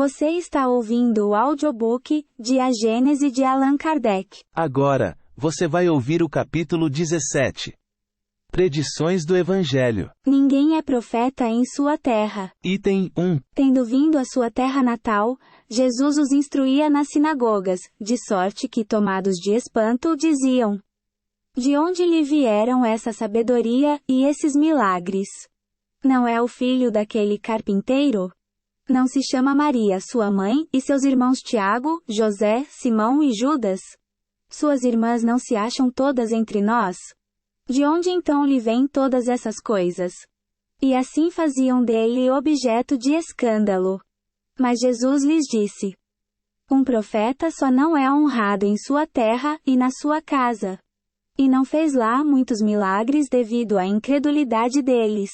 Você está ouvindo o audiobook de A Gênese de Allan Kardec. Agora, você vai ouvir o capítulo 17. Predições do Evangelho. Ninguém é profeta em sua terra. Item 1. Tendo vindo à sua terra natal, Jesus os instruía nas sinagogas, de sorte que, tomados de espanto, diziam: De onde lhe vieram essa sabedoria e esses milagres? Não é o filho daquele carpinteiro? Não se chama Maria sua mãe, e seus irmãos Tiago, José, Simão e Judas? Suas irmãs não se acham todas entre nós? De onde então lhe vêm todas essas coisas? E assim faziam dele objeto de escândalo. Mas Jesus lhes disse: Um profeta só não é honrado em sua terra e na sua casa. E não fez lá muitos milagres devido à incredulidade deles.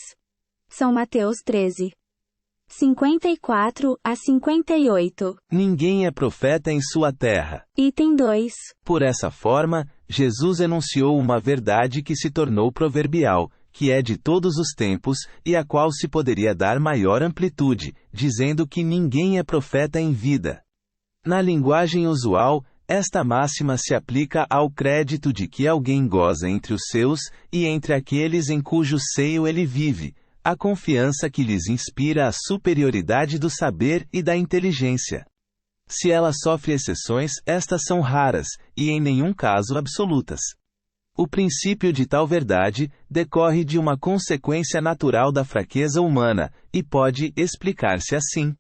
São Mateus 13. 54 a 58. Ninguém é profeta em sua terra. Item 2. Por essa forma, Jesus enunciou uma verdade que se tornou proverbial, que é de todos os tempos, e a qual se poderia dar maior amplitude, dizendo que ninguém é profeta em vida. Na linguagem usual, esta máxima se aplica ao crédito de que alguém goza entre os seus, e entre aqueles em cujo seio ele vive, a confiança que lhes inspira a superioridade do saber e da inteligência. Se ela sofre exceções, estas são raras, e em nenhum caso absolutas. O princípio de tal verdade decorre de uma consequência natural da fraqueza humana, e pode explicar-se assim.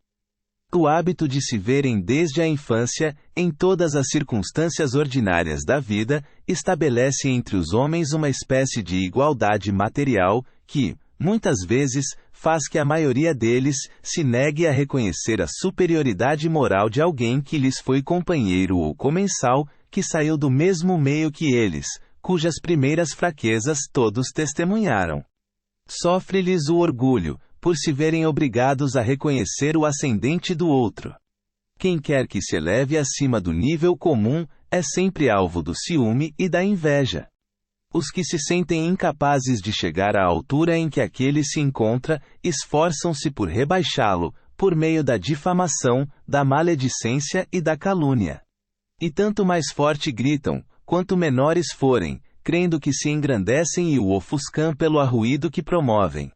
O hábito de se verem desde a infância, em todas as circunstâncias ordinárias da vida, estabelece entre os homens uma espécie de igualdade material, que, muitas vezes, faz que a maioria deles se negue a reconhecer a superioridade moral de alguém que lhes foi companheiro ou comensal, que saiu do mesmo meio que eles, cujas primeiras fraquezas todos testemunharam. Sofre-lhes o orgulho, por se verem obrigados a reconhecer o ascendente do outro. Quem quer que se eleve acima do nível comum, é sempre alvo do ciúme e da inveja. Os que se sentem incapazes de chegar à altura em que aquele se encontra, esforçam-se por rebaixá-lo, por meio da difamação, da maledicência e da calúnia. E tanto mais forte gritam, quanto menores forem, crendo que se engrandecem e o ofuscam pelo arruído que promovem.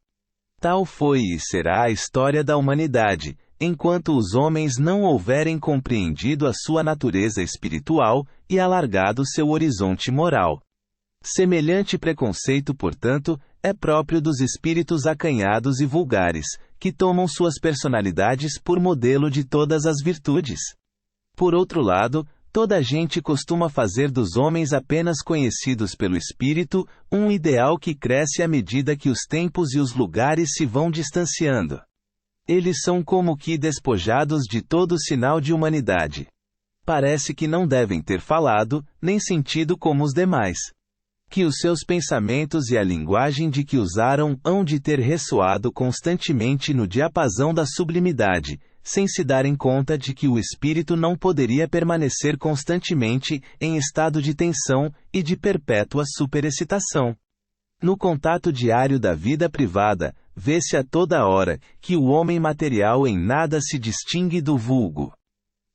Tal foi e será a história da humanidade, enquanto os homens não houverem compreendido a sua natureza espiritual e alargado seu horizonte moral. Semelhante preconceito, portanto, é próprio dos espíritos acanhados e vulgares, que tomam suas personalidades por modelo de todas as virtudes. Por outro lado, toda a gente costuma fazer dos homens apenas conhecidos pelo espírito, um ideal que cresce à medida que os tempos e os lugares se vão distanciando. Eles são como que despojados de todo sinal de humanidade. Parece que não devem ter falado, nem sentido como os demais. Que os seus pensamentos e a linguagem de que usaram hão de ter ressoado constantemente no diapasão da sublimidade, sem se darem conta de que o espírito não poderia permanecer constantemente em estado de tensão e de perpétua superexcitação. No contato diário da vida privada, vê-se a toda hora que o homem material em nada se distingue do vulgo.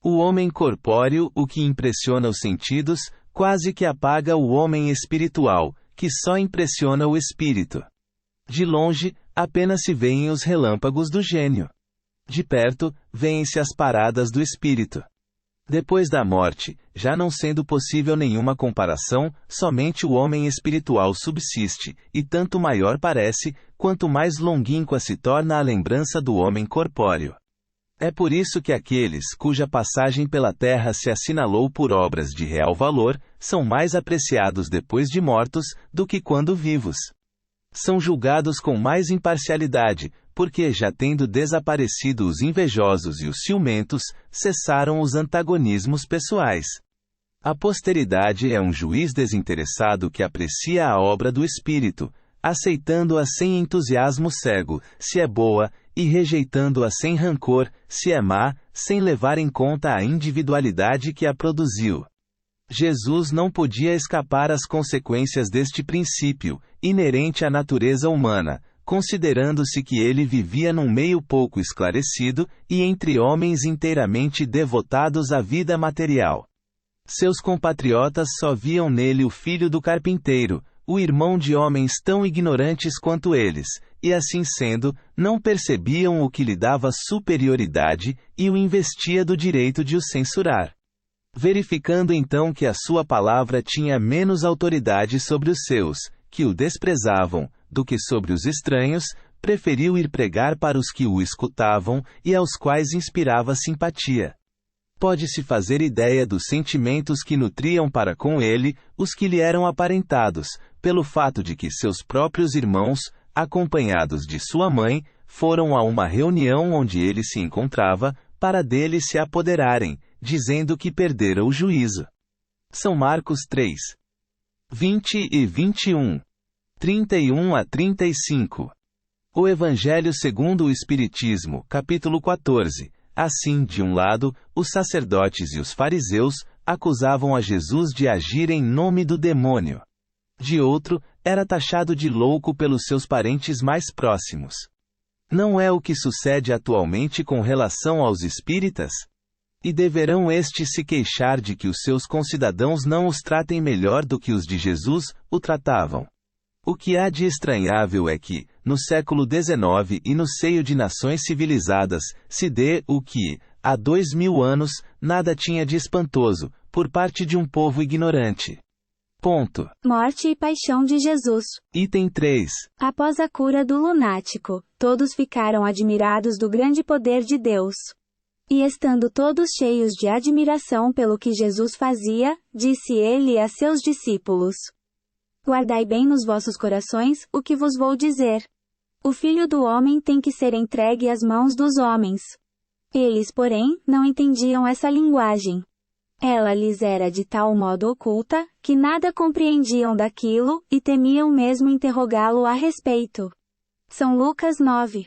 O homem corpóreo, o que impressiona os sentidos, quase que apaga o homem espiritual, que só impressiona o espírito. De longe, apenas se veem os relâmpagos do gênio. De perto, vêem-se as paradas do espírito. Depois da morte, já não sendo possível nenhuma comparação, somente o homem espiritual subsiste, e tanto maior parece, quanto mais longínqua se torna a lembrança do homem corpóreo. É por isso que aqueles cuja passagem pela terra se assinalou por obras de real valor, são mais apreciados depois de mortos, do que quando vivos. São julgados com mais imparcialidade, porque já tendo desaparecido os invejosos e os ciumentos, cessaram os antagonismos pessoais. A posteridade é um juiz desinteressado que aprecia a obra do espírito, aceitando-a sem entusiasmo cego, se é boa, e rejeitando-a sem rancor, se é má, sem levar em conta a individualidade que a produziu. Jesus não podia escapar às consequências deste princípio, inerente à natureza humana, considerando-se que ele vivia num meio pouco esclarecido, e entre homens inteiramente devotados à vida material. Seus compatriotas só viam nele o filho do carpinteiro, o irmão de homens tão ignorantes quanto eles, e assim sendo, não percebiam o que lhe dava superioridade, e o investia do direito de o censurar. Verificando então que a sua palavra tinha menos autoridade sobre os seus, que o desprezavam, do que sobre os estranhos, preferiu ir pregar para os que o escutavam, e aos quais inspirava simpatia. Pode-se fazer ideia dos sentimentos que nutriam para com ele os que lhe eram aparentados, pelo fato de que seus próprios irmãos, acompanhados de sua mãe, foram a uma reunião onde ele se encontrava, para dele se apoderarem, dizendo que perdera o juízo. São Marcos 3. 20 e 21. 31 a 35. O Evangelho segundo o Espiritismo, capítulo 14. Assim, de um lado, os sacerdotes e os fariseus acusavam a Jesus de agir em nome do demônio. De outro, era taxado de louco pelos seus parentes mais próximos. Não é o que sucede atualmente com relação aos espíritas? E deverão estes se queixar de que os seus concidadãos não os tratem melhor do que os de Jesus o tratavam. O que há de estranhável é que, no século XIX e no seio de nações civilizadas, se dê o que, há 2000 anos, nada tinha de espantoso, por parte de um povo ignorante. Ponto. Morte e paixão de Jesus. Item 3. Após a cura do lunático, todos ficaram admirados do grande poder de Deus. E estando todos cheios de admiração pelo que Jesus fazia, disse ele a seus discípulos: Guardai bem nos vossos corações o que vos vou dizer. O Filho do Homem tem que ser entregue às mãos dos homens. Eles, porém, não entendiam essa linguagem. Ela lhes era de tal modo oculta, que nada compreendiam daquilo, e temiam mesmo interrogá-lo a respeito. São Lucas 9.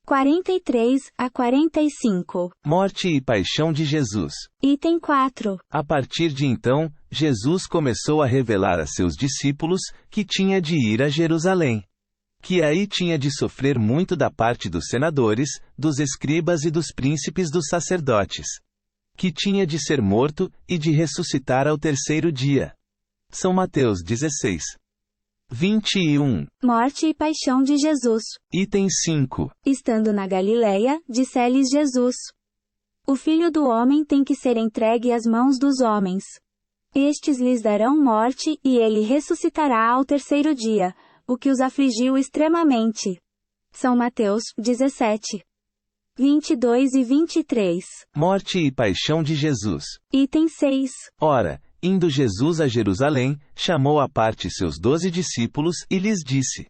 43 a 45. Morte e paixão de Jesus. Item 4. A partir de então, Jesus começou a revelar a seus discípulos que tinha de ir a Jerusalém. Que aí tinha de sofrer muito da parte dos senadores, dos escribas e dos príncipes dos sacerdotes. Que tinha de ser morto e de ressuscitar ao terceiro dia. São Mateus 16. 21. Morte e paixão de Jesus. Item 5. Estando na Galileia, disse-lhes Jesus: O Filho do Homem tem que ser entregue às mãos dos homens. Estes lhes darão morte, e ele ressuscitará ao terceiro dia, o que os afligiu extremamente. São Mateus 17. 22 e 23. Morte e paixão de Jesus. Item 6. Ora, indo Jesus a Jerusalém, chamou à parte seus 12 discípulos e lhes disse: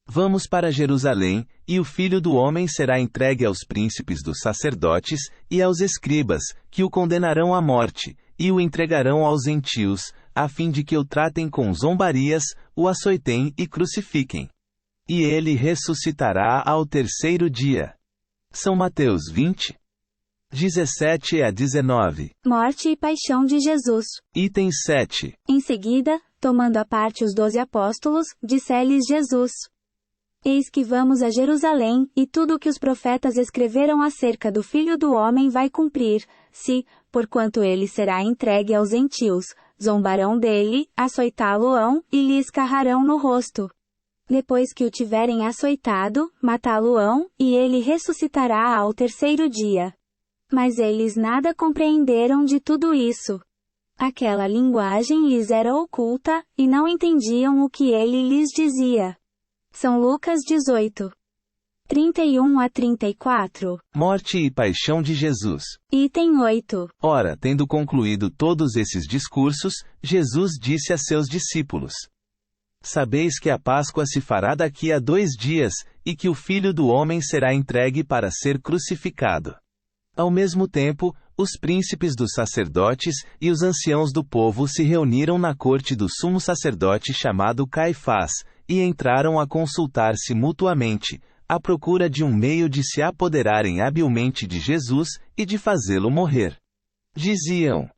Vamos para Jerusalém, e o Filho do Homem será entregue aos príncipes dos sacerdotes e aos escribas, que o condenarão à morte, e o entregarão aos gentios, a fim de que o tratem com zombarias, o açoitem e crucifiquem. E ele ressuscitará ao terceiro dia. São Mateus 20. 17 a 19. Morte e paixão de Jesus. Item 7. Em seguida, tomando à parte os 12 apóstolos, disse-lhes Jesus: Eis que vamos a Jerusalém, e tudo o que os profetas escreveram acerca do Filho do Homem vai cumprir, se, porquanto ele será entregue aos gentios, zombarão dele, açoitá-lo-ão, e lhe escarrarão no rosto. Depois que o tiverem açoitado, matá-lo-ão, e ele ressuscitará ao terceiro dia. Mas eles nada compreenderam de tudo isso. Aquela linguagem lhes era oculta, e não entendiam o que ele lhes dizia. São Lucas 18. 31 a 34. Morte e paixão de Jesus. Item 8. Ora, tendo concluído todos esses discursos, Jesus disse a seus discípulos: Sabeis que a Páscoa se fará daqui a 2 dias, e que o Filho do Homem será entregue para ser crucificado. Ao mesmo tempo, os príncipes dos sacerdotes e os anciãos do povo se reuniram na corte do sumo sacerdote chamado Caifás, e entraram a consultar-se mutuamente, à procura de um meio de se apoderarem habilmente de Jesus e de fazê-lo morrer. Diziam: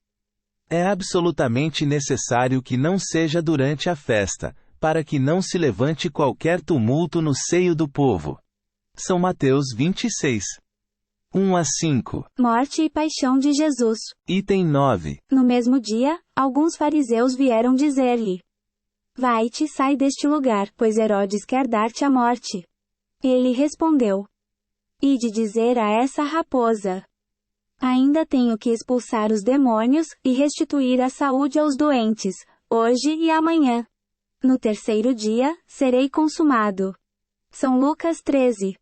É absolutamente necessário que não seja durante a festa, para que não se levante qualquer tumulto no seio do povo. São Mateus 26. 1 a 5. Morte e paixão de Jesus. Item 9. No mesmo dia, alguns fariseus vieram dizer-lhe: Vai-te, sai deste lugar, pois Herodes quer dar-te a morte. Ele respondeu: Ide dizer a essa raposa: Ainda tenho que expulsar os demônios, e restituir a saúde aos doentes, hoje e amanhã. No terceiro dia, serei consumado. São Lucas 13.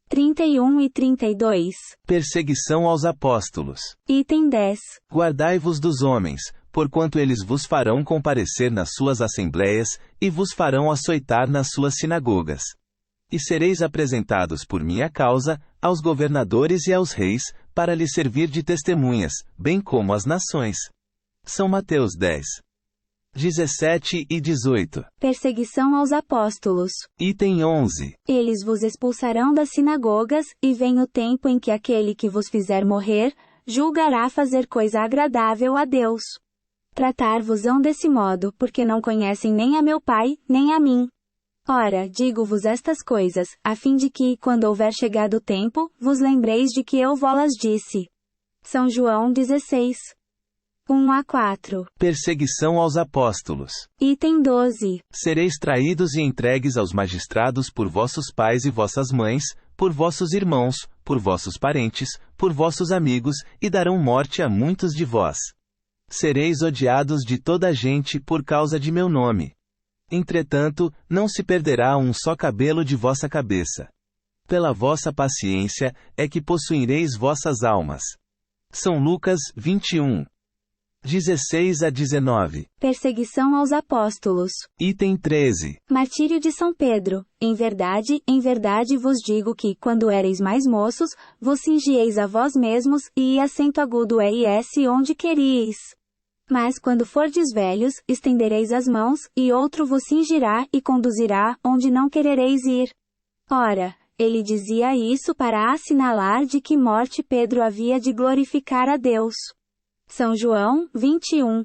31 e 32. Perseguição aos apóstolos. Item 10. Guardai-vos dos homens, porquanto eles vos farão comparecer nas suas assembléias, e vos farão açoitar nas suas sinagogas. E sereis apresentados por minha causa, aos governadores e aos reis, para lhes servir de testemunhas, bem como às nações. São Mateus 10. 17 e 18. Perseguição aos apóstolos. Item 11. Eles vos expulsarão das sinagogas, e vem o tempo em que aquele que vos fizer morrer, julgará fazer coisa agradável a Deus. Tratar-vos-ão desse modo, porque não conhecem nem a meu Pai, nem a mim. Ora, digo-vos estas coisas, a fim de que, quando houver chegado o tempo, vos lembreis de que eu vos-las disse. São João 16. 1 a 4. Perseguição aos apóstolos. Item 12. Sereis traídos e entregues aos magistrados por vossos pais e vossas mães, por vossos irmãos, por vossos parentes, por vossos amigos, e darão morte a muitos de vós. Sereis odiados de toda a gente por causa de meu nome. Entretanto, não se perderá um só cabelo de vossa cabeça. Pela vossa paciência, é que possuireis vossas almas. São Lucas 21. 16 a 19. Perseguição aos apóstolos. Item 13. Martírio de São Pedro. Em verdade vos digo que, quando éreis mais moços, vos cingieis a vós mesmos, e acento agudo é e s onde queríeis. Mas quando fordes velhos, estendereis as mãos, e outro vos cingirá e conduzirá onde não querereis ir. Ora, ele dizia isso para assinalar de que morte Pedro havia de glorificar a Deus. São João 21.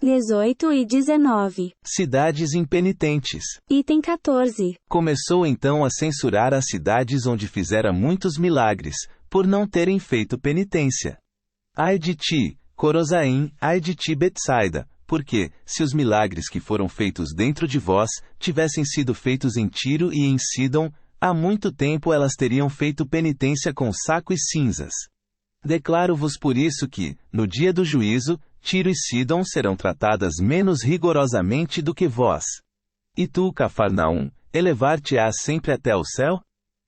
18 e 19. Cidades impenitentes. Item 14. Começou então a censurar as cidades onde fizera muitos milagres, por não terem feito penitência. Ai de ti, Corozaim, ai de ti Betsaida, porque, se os milagres que foram feitos dentro de vós, tivessem sido feitos em Tiro e em Sidom, há muito tempo elas teriam feito penitência com saco e cinzas. Declaro-vos por isso que, no dia do juízo, Tiro e Sidom serão tratadas menos rigorosamente do que vós. E tu, Cafarnaum, elevar-te-ás sempre até o céu?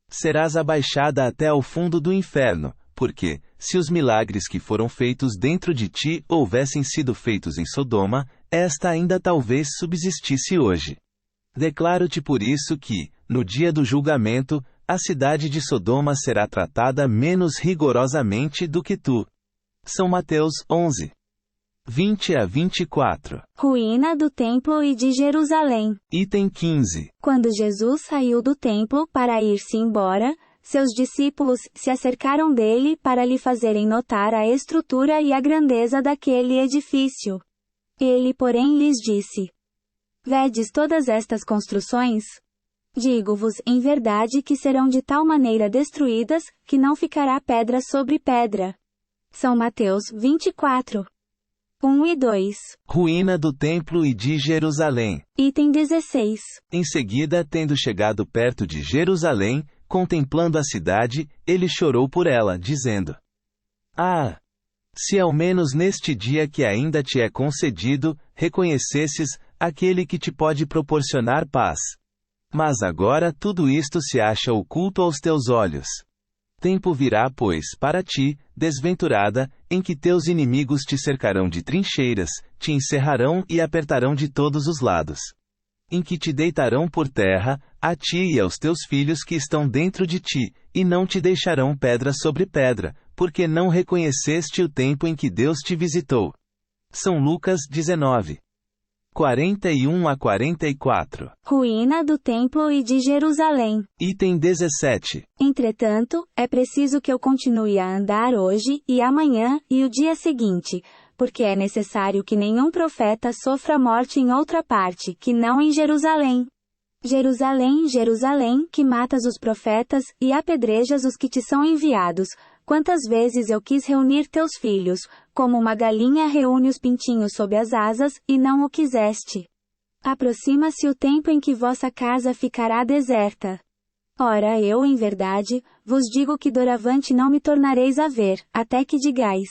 Serás abaixada até ao fundo do inferno, porque, se os milagres que foram feitos dentro de ti houvessem sido feitos em Sodoma, esta ainda talvez subsistisse hoje. Declaro-te por isso que, no dia do julgamento, a cidade de Sodoma será tratada menos rigorosamente do que tu. São Mateus 11. 20 a 24. Ruína do Templo e de Jerusalém. Item 15. Quando Jesus saiu do templo para ir-se embora, seus discípulos se acercaram dele para lhe fazerem notar a estrutura e a grandeza daquele edifício. Ele, porém, lhes disse: Vedes todas estas construções? Digo-vos em verdade que serão de tal maneira destruídas, que não ficará pedra sobre pedra. São Mateus 24. 1 e 2. Ruína do Templo e de Jerusalém. Item 16. Em seguida, tendo chegado perto de Jerusalém, contemplando a cidade, ele chorou por ela, dizendo: Ah! Se ao menos neste dia que ainda te é concedido, reconhecesses aquele que te pode proporcionar paz. Mas agora tudo isto se acha oculto aos teus olhos. Tempo virá, pois, para ti, desventurada, em que teus inimigos te cercarão de trincheiras, te encerrarão e apertarão de todos os lados. Em que te deitarão por terra, a ti e aos teus filhos que estão dentro de ti, e não te deixarão pedra sobre pedra, porque não reconheceste o tempo em que Deus te visitou. São Lucas 19. 41 a 44. Ruína do Templo e de Jerusalém. Item 17. Entretanto, é preciso que eu continue a andar hoje, e amanhã, e o dia seguinte, porque é necessário que nenhum profeta sofra morte em outra parte, que não em Jerusalém. Jerusalém, Jerusalém, que matas os profetas, e apedrejas os que te são enviados, quantas vezes eu quis reunir teus filhos, como uma galinha reúne os pintinhos sob as asas, e não o quiseste. Aproxima-se o tempo em que vossa casa ficará deserta. Ora eu, em verdade, vos digo que doravante não me tornareis a ver, até que digais: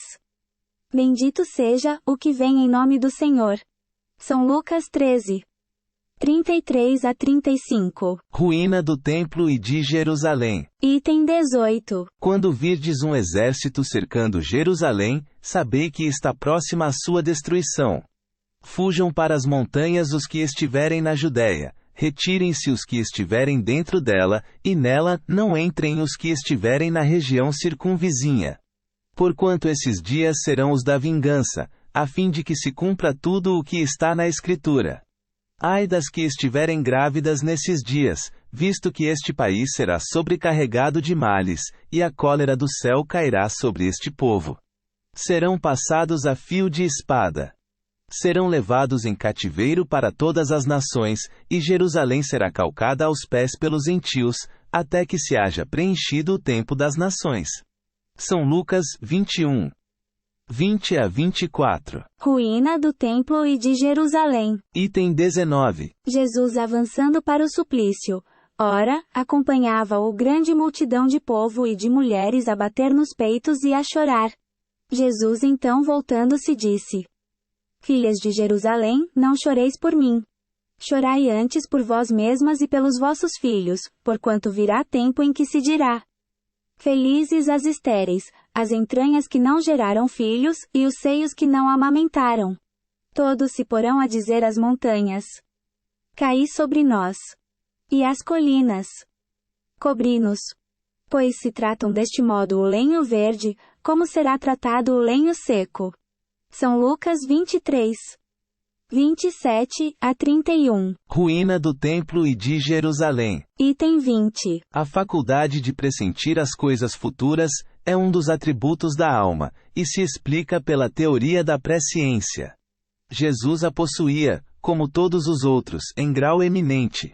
bendito seja o que vem em nome do Senhor. São Lucas 13. 33 a 35. Ruína do templo e de Jerusalém. Item 18. Quando virdes um exército cercando Jerusalém, sabei que está próxima a sua destruição. Fujam para as montanhas os que estiverem na Judéia, retirem-se os que estiverem dentro dela, e nela não entrem os que estiverem na região circunvizinha. Porquanto esses dias serão os da vingança, a fim de que se cumpra tudo o que está na Escritura. Ai das que estiverem grávidas nesses dias, visto que este país será sobrecarregado de males, e a cólera do céu cairá sobre este povo. Serão passados a fio de espada. Serão levados em cativeiro para todas as nações, e Jerusalém será calcada aos pés pelos gentios, até que se haja preenchido o tempo das nações. São Lucas 21. 20 a 24. Ruína do templo e de Jerusalém. Item 19. Jesus avançando para o suplício. Ora, acompanhava-o grande multidão de povo e de mulheres a bater nos peitos e a chorar. Jesus então voltando-se disse: Filhas de Jerusalém, não choreis por mim. Chorai antes por vós mesmas e pelos vossos filhos, porquanto virá tempo em que se dirá: felizes as estéreis, as entranhas que não geraram filhos, e os seios que não amamentaram. Todos se porão a dizer às montanhas: caí sobre nós. E às colinas: cobri-nos. Pois se tratam deste modo o lenho verde, como será tratado o lenho seco? São Lucas 23. 27 a 31. Ruína do templo e de Jerusalém. Item 20. A faculdade de pressentir as coisas futuras é um dos atributos da alma, e se explica pela teoria da presciência. Jesus a possuía, como todos os outros, em grau eminente.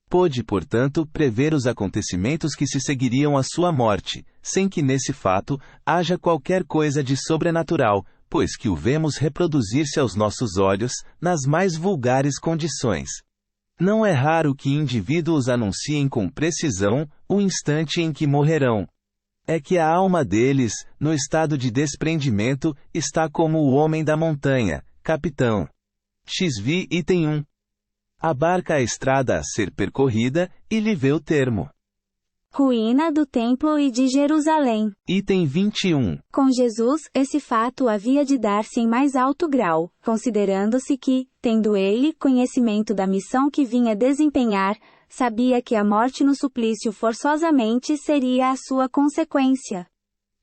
Pôde, portanto, prever os acontecimentos que se seguiriam à sua morte, sem que nesse fato haja qualquer coisa de sobrenatural, pois que o vemos reproduzir-se aos nossos olhos, nas mais vulgares condições. Não é raro que indivíduos anunciem com precisão o instante em que morrerão. É que a alma deles, no estado de desprendimento, está como o homem da montanha, capitão. XV item 1. Abarca a estrada a ser percorrida, e lhe vê o termo. Ruína do templo e de Jerusalém. Item 21. Com Jesus, esse fato havia de dar-se em mais alto grau, considerando-se que, tendo ele conhecimento da missão que vinha desempenhar, sabia que a morte no suplício forçosamente seria a sua consequência.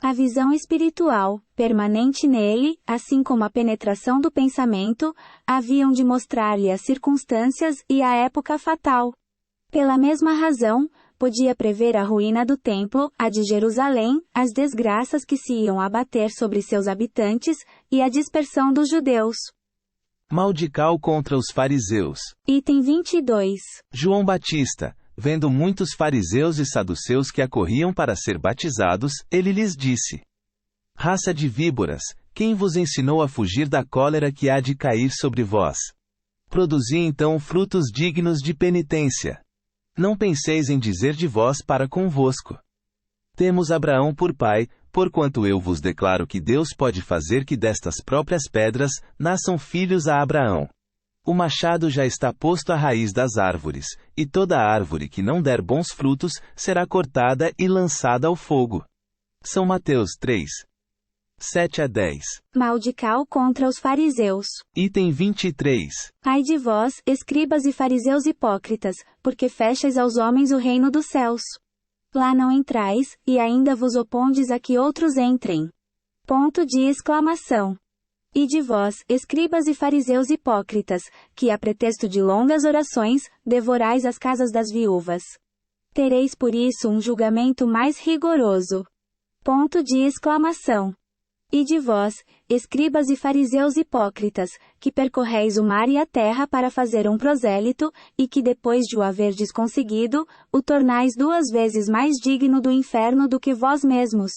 A visão espiritual, permanente nele, assim como a penetração do pensamento, haviam de mostrar-lhe as circunstâncias e a época fatal. Pela mesma razão, podia prever a ruína do templo, a de Jerusalém, as desgraças que se iam abater sobre seus habitantes, e a dispersão dos judeus. Maldical contra os fariseus. Item 22. João Batista, vendo muitos fariseus e saduceus que acorriam para ser batizados, ele lhes disse: raça de víboras, quem vos ensinou a fugir da cólera que há de cair sobre vós? Produzi então frutos dignos de penitência. Não penseis em dizer de vós para convosco: temos Abraão por pai, porquanto eu vos declaro que Deus pode fazer que destas próprias pedras nasçam filhos a Abraão. O machado já está posto à raiz das árvores, e toda árvore que não der bons frutos será cortada e lançada ao fogo. São Mateus 3. 7 a 10. Maldical contra os fariseus. Item 23. Ai de vós, escribas e fariseus hipócritas, porque fechais aos homens o reino dos céus. Lá não entrais, e ainda vos opondes a que outros entrem. Ponto de exclamação. E de vós, escribas e fariseus hipócritas, que a pretexto de longas orações, devorais as casas das viúvas. Tereis por isso um julgamento mais rigoroso. Ponto de exclamação. E de vós, escribas e fariseus hipócritas, que percorreis o mar e a terra para fazer um prosélito, e que depois de o haverdes conseguido, o tornais 2 vezes mais digno do inferno do que vós mesmos.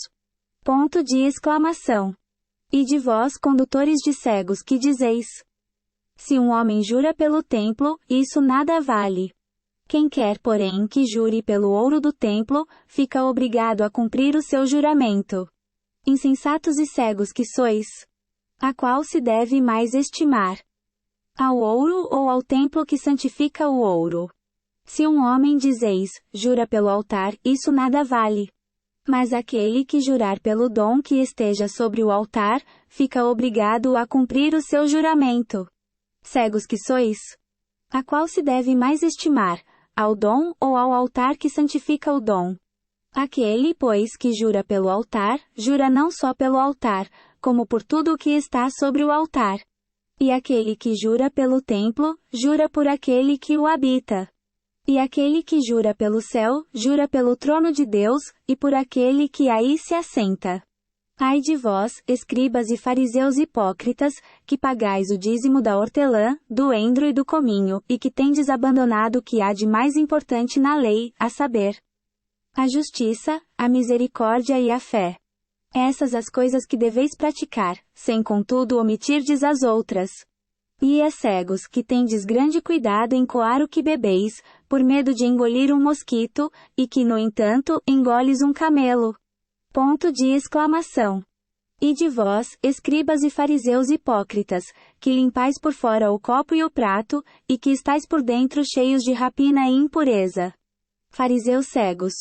Ponto de exclamação. E de vós, condutores de cegos, que dizeis: se um homem jura pelo templo, isso nada vale. Quem quer, porém, que jure pelo ouro do templo, fica obrigado a cumprir o seu juramento. Insensatos e cegos que sois! A qual se deve mais estimar? Ao ouro ou ao templo que santifica o ouro? Se um homem dizeis, jura pelo altar, isso nada vale. Mas aquele que jurar pelo dom que esteja sobre o altar, fica obrigado a cumprir o seu juramento. Cegos que sois! A qual se deve mais estimar? Ao dom ou ao altar que santifica o dom? Aquele, pois, que jura pelo altar, jura não só pelo altar, como por tudo o que está sobre o altar. E aquele que jura pelo templo, jura por aquele que o habita. E aquele que jura pelo céu, jura pelo trono de Deus, e por aquele que aí se assenta. Ai de vós, escribas e fariseus hipócritas, que pagais o dízimo da hortelã, do endro e do cominho, e que tendes abandonado o que há de mais importante na lei, a saber, a justiça, a misericórdia e a fé. Essas as coisas que deveis praticar, sem contudo omitirdes as outras. E é cegos, que tendes grande cuidado em coar o que bebeis, por medo de engolir um mosquito, e que, no entanto, engoles um camelo. Ponto de exclamação. E de vós, escribas e fariseus hipócritas, que limpais por fora o copo e o prato, e que estáis por dentro cheios de rapina e impureza. Fariseus cegos!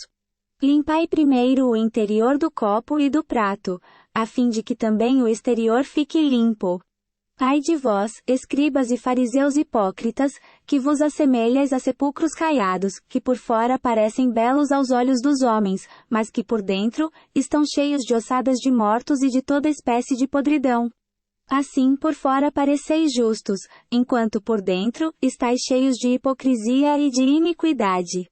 Limpai primeiro o interior do copo e do prato, a fim de que também o exterior fique limpo. Ai de vós, escribas e fariseus hipócritas, que vos assemelhais a sepulcros caiados, que por fora parecem belos aos olhos dos homens, mas que por dentro, estão cheios de ossadas de mortos e de toda espécie de podridão. Assim por fora pareceis justos, enquanto por dentro, estáis cheios de hipocrisia e de iniquidade.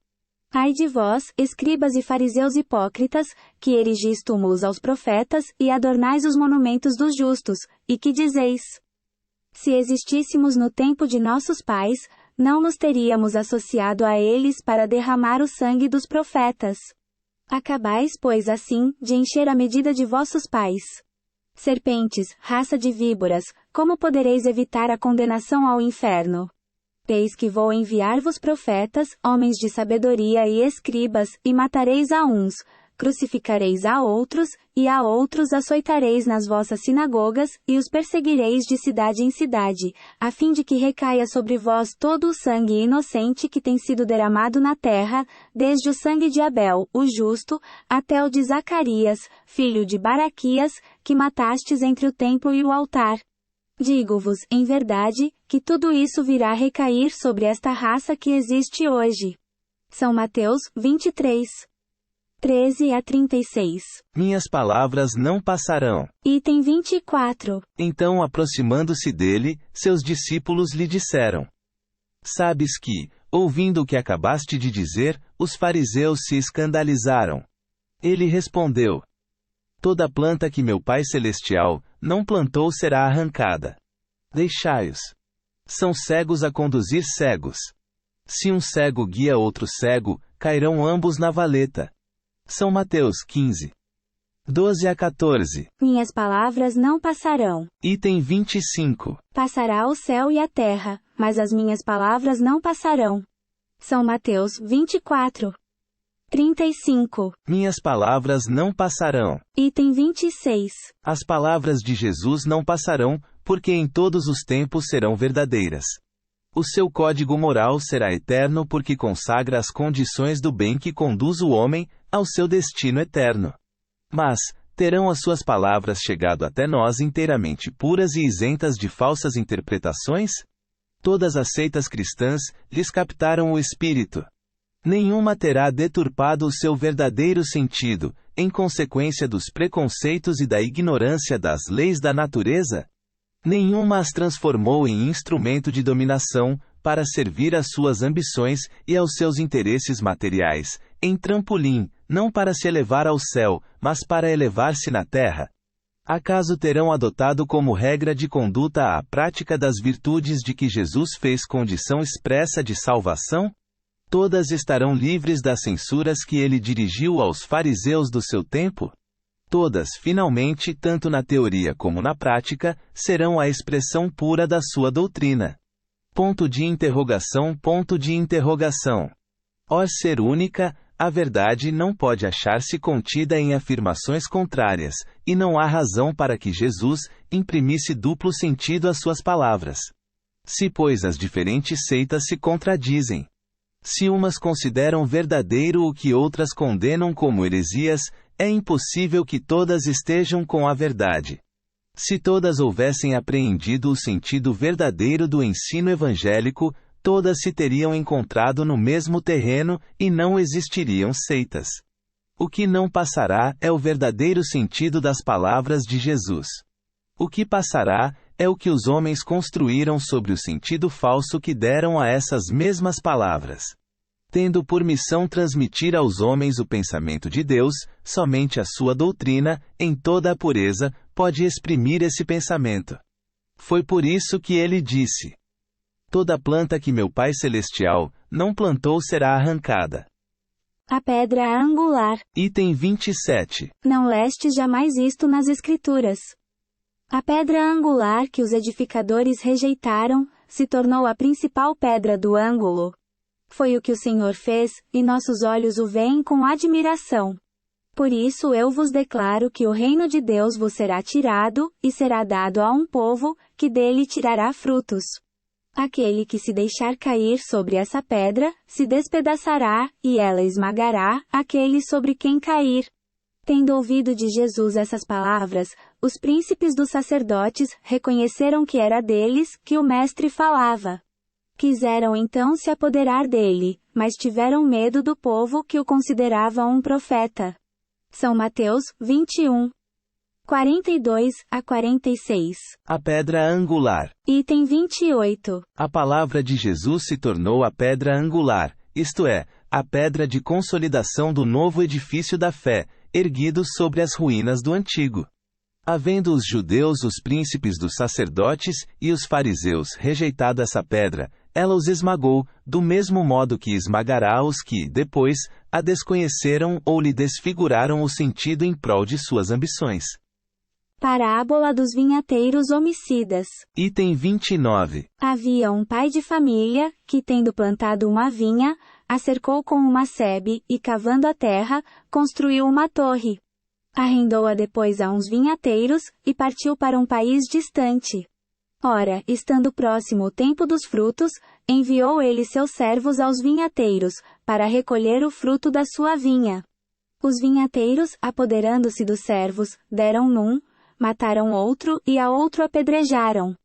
Ai de vós, escribas e fariseus hipócritas, que erigis túmulos aos profetas, e adornais os monumentos dos justos, e que dizeis: se existíssemos no tempo de nossos pais, não nos teríamos associado a eles para derramar o sangue dos profetas. Acabais, pois, assim, de encher a medida de vossos pais. Serpentes, raça de víboras, como podereis evitar a condenação ao inferno? Eis que vou enviar-vos profetas, homens de sabedoria e escribas, e matareis a uns, crucificareis a outros, e a outros açoitareis nas vossas sinagogas, e os perseguireis de cidade em cidade, a fim de que recaia sobre vós todo o sangue inocente que tem sido derramado na terra, desde o sangue de Abel, o justo, até o de Zacarias, filho de Baraquias, que matastes entre o templo e o altar. Digo-vos, em verdade, que tudo isso virá recair sobre esta raça que existe hoje. São Mateus, 23. 13 a 36. Minhas palavras não passarão. Item 24. Então, aproximando-se dele, seus discípulos lhe disseram: sabes que, ouvindo o que acabaste de dizer, os fariseus se escandalizaram. Ele respondeu: toda planta que meu Pai Celestial não plantou será arrancada. Deixai-os. São cegos a conduzir cegos. Se um cego guia outro cego, cairão ambos na valeta. São Mateus 15. 12 a 14. Minhas palavras não passarão. Item 25. Passará o céu e a terra, mas as minhas palavras não passarão. São Mateus 24. 35. Minhas palavras não passarão. Item 26. As palavras de Jesus não passarão, porque em todos os tempos serão verdadeiras. O seu código moral será eterno porque consagra as condições do bem que conduz o homem ao seu destino eterno. Mas, terão as suas palavras chegado até nós inteiramente puras e isentas de falsas interpretações? Todas as seitas cristãs lhes captaram o espírito. Nenhuma terá deturpado o seu verdadeiro sentido, em consequência dos preconceitos e da ignorância das leis da natureza? Nenhuma as transformou em instrumento de dominação, para servir às suas ambições e aos seus interesses materiais, em trampolim, não para se elevar ao céu, mas para elevar-se na terra. Acaso terão adotado como regra de conduta a prática das virtudes de que Jesus fez condição expressa de salvação? Todas estarão livres das censuras que ele dirigiu aos fariseus do seu tempo? Todas, finalmente, tanto na teoria como na prática, serão a expressão pura da sua doutrina. Ponto de interrogação. Or ser única, a verdade não pode achar-se contida em afirmações contrárias, e não há razão para que Jesus imprimisse duplo sentido às suas palavras. Se, pois, as diferentes seitas se contradizem, se umas consideram verdadeiro o que outras condenam como heresias, é impossível que todas estejam com a verdade. Se todas houvessem apreendido o sentido verdadeiro do ensino evangélico, todas se teriam encontrado no mesmo terreno, e não existiriam seitas. O que não passará é o verdadeiro sentido das palavras de Jesus. O que passará é o que os homens construíram sobre o sentido falso que deram a essas mesmas palavras. Tendo por missão transmitir aos homens o pensamento de Deus, somente a sua doutrina, em toda a pureza, pode exprimir esse pensamento. Foi por isso que ele disse: toda planta que meu Pai Celestial não plantou será arrancada. A pedra angular. Item 27. Não lestes jamais isto nas Escrituras. A pedra angular que os edificadores rejeitaram, se tornou a principal pedra do ângulo. Foi o que o Senhor fez, e nossos olhos o veem com admiração. Por isso eu vos declaro que o reino de Deus vos será tirado, e será dado a um povo, que dele tirará frutos. Aquele que se deixar cair sobre essa pedra, se despedaçará, e ela esmagará aquele sobre quem cair. Tendo ouvido de Jesus essas palavras, os príncipes dos sacerdotes reconheceram que era deles que o Mestre falava. Quiseram então se apoderar dele, mas tiveram medo do povo que o considerava um profeta. São Mateus 21. 42 a 46. A pedra angular. Item 28. A palavra de Jesus se tornou a pedra angular, isto é, a pedra de consolidação do novo edifício da fé, erguido sobre as ruínas do antigo. Havendo os judeus, os príncipes dos sacerdotes e os fariseus rejeitado essa pedra, ela os esmagou, do mesmo modo que esmagará os que, depois, a desconheceram ou lhe desfiguraram o sentido em prol de suas ambições. Parábola dos vinhateiros homicidas. Item 29. Havia um pai de família, que tendo plantado uma vinha, a cercou com uma sebe, e cavando a terra, construiu uma torre. Arrendou-a depois a uns vinhateiros, e partiu para um país distante. Ora, estando próximo o tempo dos frutos, enviou ele seus servos aos vinhateiros, para recolher o fruto da sua vinha. Os vinhateiros, apoderando-se dos servos, deram num, mataram outro e a outro apedrejaram.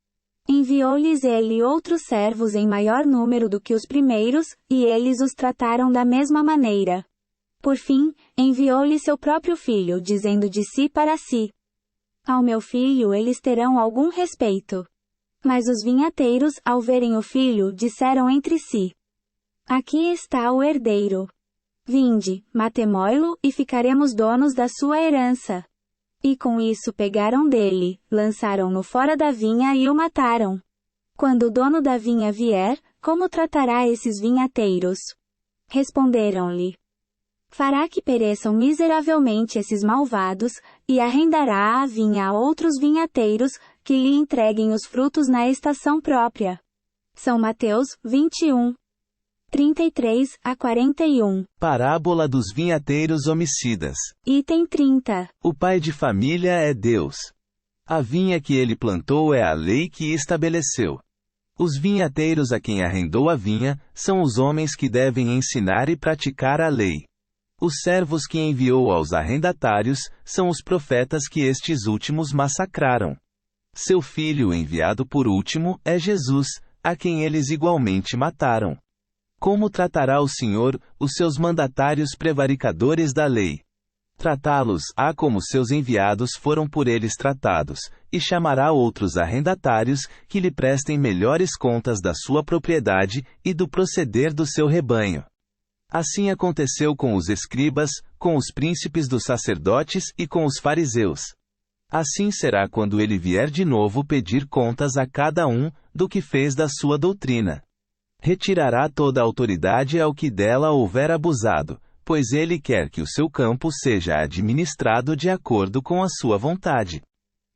Enviou-lhes ele outros servos em maior número do que os primeiros, e eles os trataram da mesma maneira. Por fim, enviou-lhe seu próprio filho, dizendo de si para si: ao meu filho eles terão algum respeito. Mas os vinhateiros, ao verem o filho, disseram entre si: aqui está o herdeiro. Vinde, matemo-lo, e ficaremos donos da sua herança. E com isso pegaram dele, lançaram-no fora da vinha e o mataram. Quando o dono da vinha vier, como tratará esses vinhateiros? Responderam-lhe: fará que pereçam miseravelmente esses malvados, e arrendará a vinha a outros vinhateiros, que lhe entreguem os frutos na estação própria. São Mateus 21. 33 a 41. Parábola dos vinhateiros homicidas. Item 30. O pai de família é Deus. A vinha que ele plantou é a lei que estabeleceu. Os vinhateiros a quem arrendou a vinha, são os homens que devem ensinar e praticar a lei. Os servos que enviou aos arrendatários, são os profetas que estes últimos massacraram. Seu filho enviado por último é Jesus, a quem eles igualmente mataram. Como tratará o Senhor os seus mandatários prevaricadores da lei? Tratá-los-á como seus enviados foram por eles tratados, e chamará outros arrendatários, que lhe prestem melhores contas da sua propriedade e do proceder do seu rebanho. Assim aconteceu com os escribas, com os príncipes dos sacerdotes e com os fariseus. Assim será quando ele vier de novo pedir contas a cada um do que fez da sua doutrina. Retirará toda a autoridade ao que dela houver abusado, pois ele quer que o seu campo seja administrado de acordo com a sua vontade.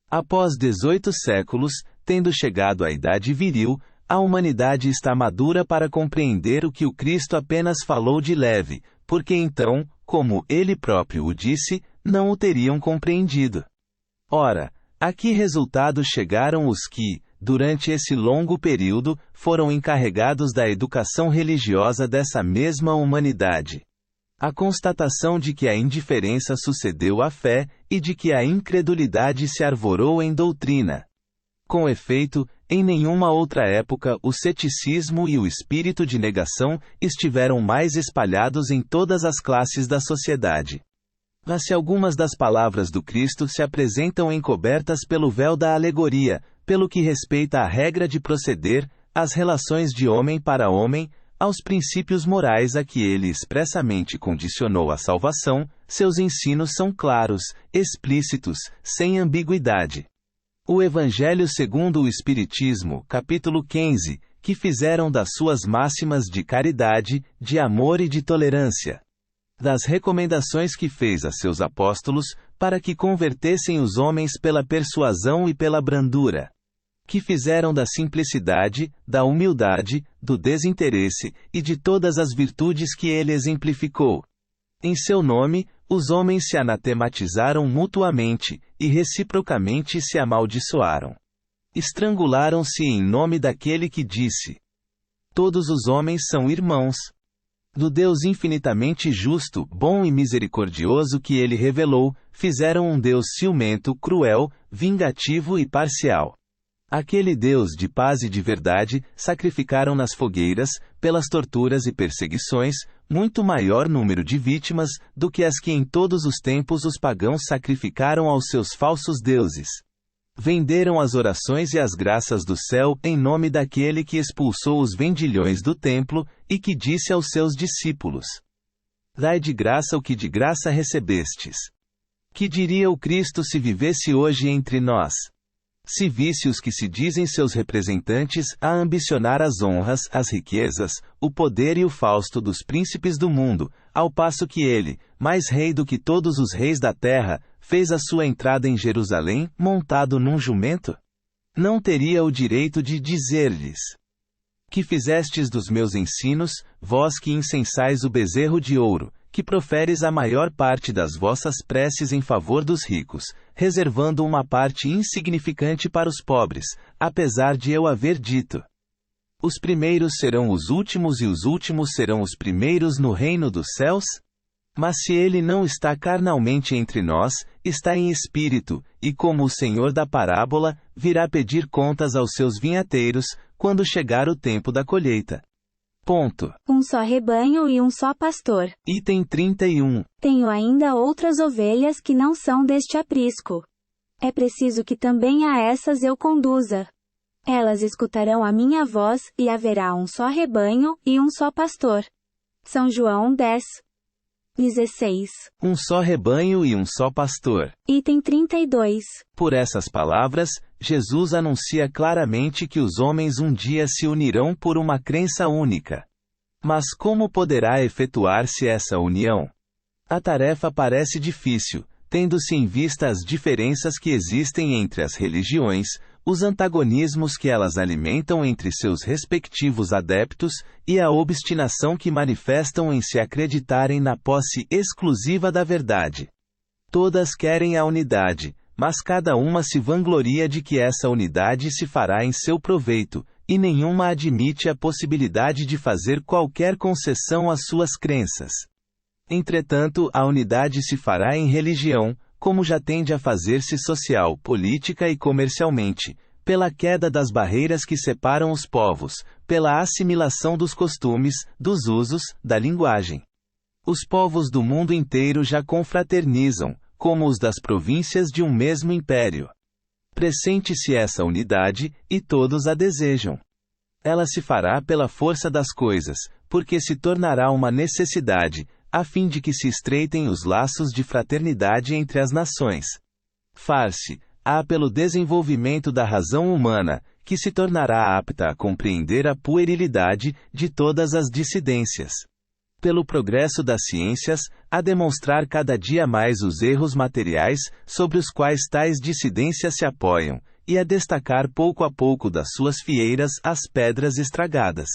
Após 18 séculos, tendo chegado à idade viril, a humanidade está madura para compreender o que o Cristo apenas falou de leve, porque então, como ele próprio o disse, não o teriam compreendido. Ora, a que resultado chegaram os que, durante esse longo período, foram encarregados da educação religiosa dessa mesma humanidade? A constatação de que a indiferença sucedeu à fé e de que a incredulidade se arvorou em doutrina. Com efeito, em nenhuma outra época o ceticismo e o espírito de negação estiveram mais espalhados em todas as classes da sociedade. Mas se algumas das palavras do Cristo se apresentam encobertas pelo véu da alegoria, pelo que respeita à regra de proceder, às relações de homem para homem, aos princípios morais a que ele expressamente condicionou a salvação, seus ensinos são claros, explícitos, sem ambiguidade. O Evangelho segundo o Espiritismo, capítulo 15, que fizeram das suas máximas de caridade, de amor e de tolerância. Das recomendações que fez a seus apóstolos, para que convertessem os homens pela persuasão e pela brandura. Que fizeram da simplicidade, da humildade, do desinteresse, e de todas as virtudes que ele exemplificou. Em seu nome, os homens se anatematizaram mutuamente, e reciprocamente se amaldiçoaram. Estrangularam-se em nome daquele que disse: todos os homens são irmãos. Do Deus infinitamente justo, bom e misericordioso que ele revelou, fizeram um Deus ciumento, cruel, vingativo e parcial. Aquele Deus de paz e de verdade, sacrificaram nas fogueiras, pelas torturas e perseguições, muito maior número de vítimas, do que as que em todos os tempos os pagãos sacrificaram aos seus falsos deuses. Venderam as orações e as graças do céu em nome daquele que expulsou os vendilhões do templo, e que disse aos seus discípulos: dai de graça o que de graça recebestes. Que diria o Cristo se vivesse hoje entre nós? Se visse os que se dizem seus representantes a ambicionar as honras, as riquezas, o poder e o fausto dos príncipes do mundo, ao passo que ele, mais rei do que todos os reis da terra, fez a sua entrada em Jerusalém, montado num jumento? Não teria o direito de dizer-lhes: que fizestes dos meus ensinos, vós que incensais o bezerro de ouro, que proferes a maior parte das vossas preces em favor dos ricos, reservando uma parte insignificante para os pobres, apesar de eu haver dito: os primeiros serão os últimos e os últimos serão os primeiros no reino dos céus? Mas se ele não está carnalmente entre nós, está em espírito, e como o Senhor da parábola, virá pedir contas aos seus vinhateiros, quando chegar o tempo da colheita. Ponto. Um só rebanho e um só pastor. Item 31. Tenho ainda outras ovelhas que não são deste aprisco. É preciso que também a essas eu conduza. Elas escutarão a minha voz, e haverá um só rebanho e um só pastor. São João 10. 16. Um só rebanho e um só pastor. Item 32. Por essas palavras, Jesus anuncia claramente que os homens um dia se unirão por uma crença única. Mas como poderá efetuar-se essa união? A tarefa parece difícil, tendo-se em vista as diferenças que existem entre as religiões, os antagonismos que elas alimentam entre seus respectivos adeptos, e a obstinação que manifestam em se acreditarem na posse exclusiva da verdade. Todas querem a unidade, mas cada uma se vangloria de que essa unidade se fará em seu proveito, e nenhuma admite a possibilidade de fazer qualquer concessão às suas crenças. Entretanto, a unidade se fará em religião, como já tende a fazer-se social, política e comercialmente, pela queda das barreiras que separam os povos, pela assimilação dos costumes, dos usos, da linguagem. Os povos do mundo inteiro já confraternizam, como os das províncias de um mesmo império. Pressente-se essa unidade, e todos a desejam. Ela se fará pela força das coisas, porque se tornará uma necessidade, a fim de que se estreitem os laços de fraternidade entre as nações. Far-se, pelo desenvolvimento da razão humana, que se tornará apta a compreender a puerilidade de todas as dissidências. Pelo progresso das ciências, a demonstrar cada dia mais os erros materiais sobre os quais tais dissidências se apoiam, e a destacar pouco a pouco das suas fieiras as pedras estragadas.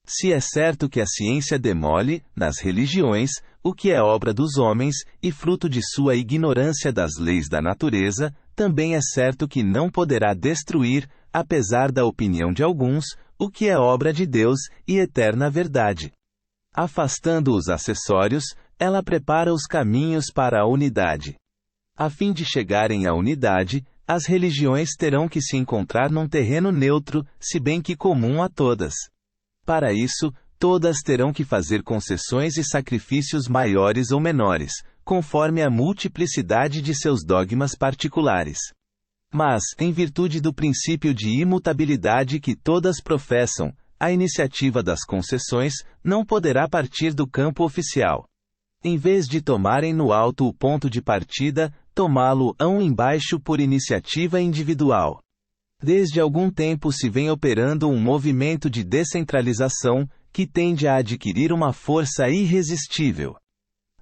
Se é certo que a ciência demole, nas religiões, o que é obra dos homens, e fruto de sua ignorância das leis da natureza, também é certo que não poderá destruir, apesar da opinião de alguns, o que é obra de Deus e eterna verdade. Afastando os acessórios, ela prepara os caminhos para a unidade. A fim de chegarem à unidade, as religiões terão que se encontrar num terreno neutro, se bem que comum a todas. Para isso, todas terão que fazer concessões e sacrifícios maiores ou menores, conforme a multiplicidade de seus dogmas particulares. Mas, em virtude do princípio de imutabilidade que todas professam, a iniciativa das concessões não poderá partir do campo oficial. Em vez de tomarem no alto o ponto de partida, tomá-lo-ão embaixo por iniciativa individual. Desde algum tempo se vem operando um movimento de descentralização, que tende a adquirir uma força irresistível.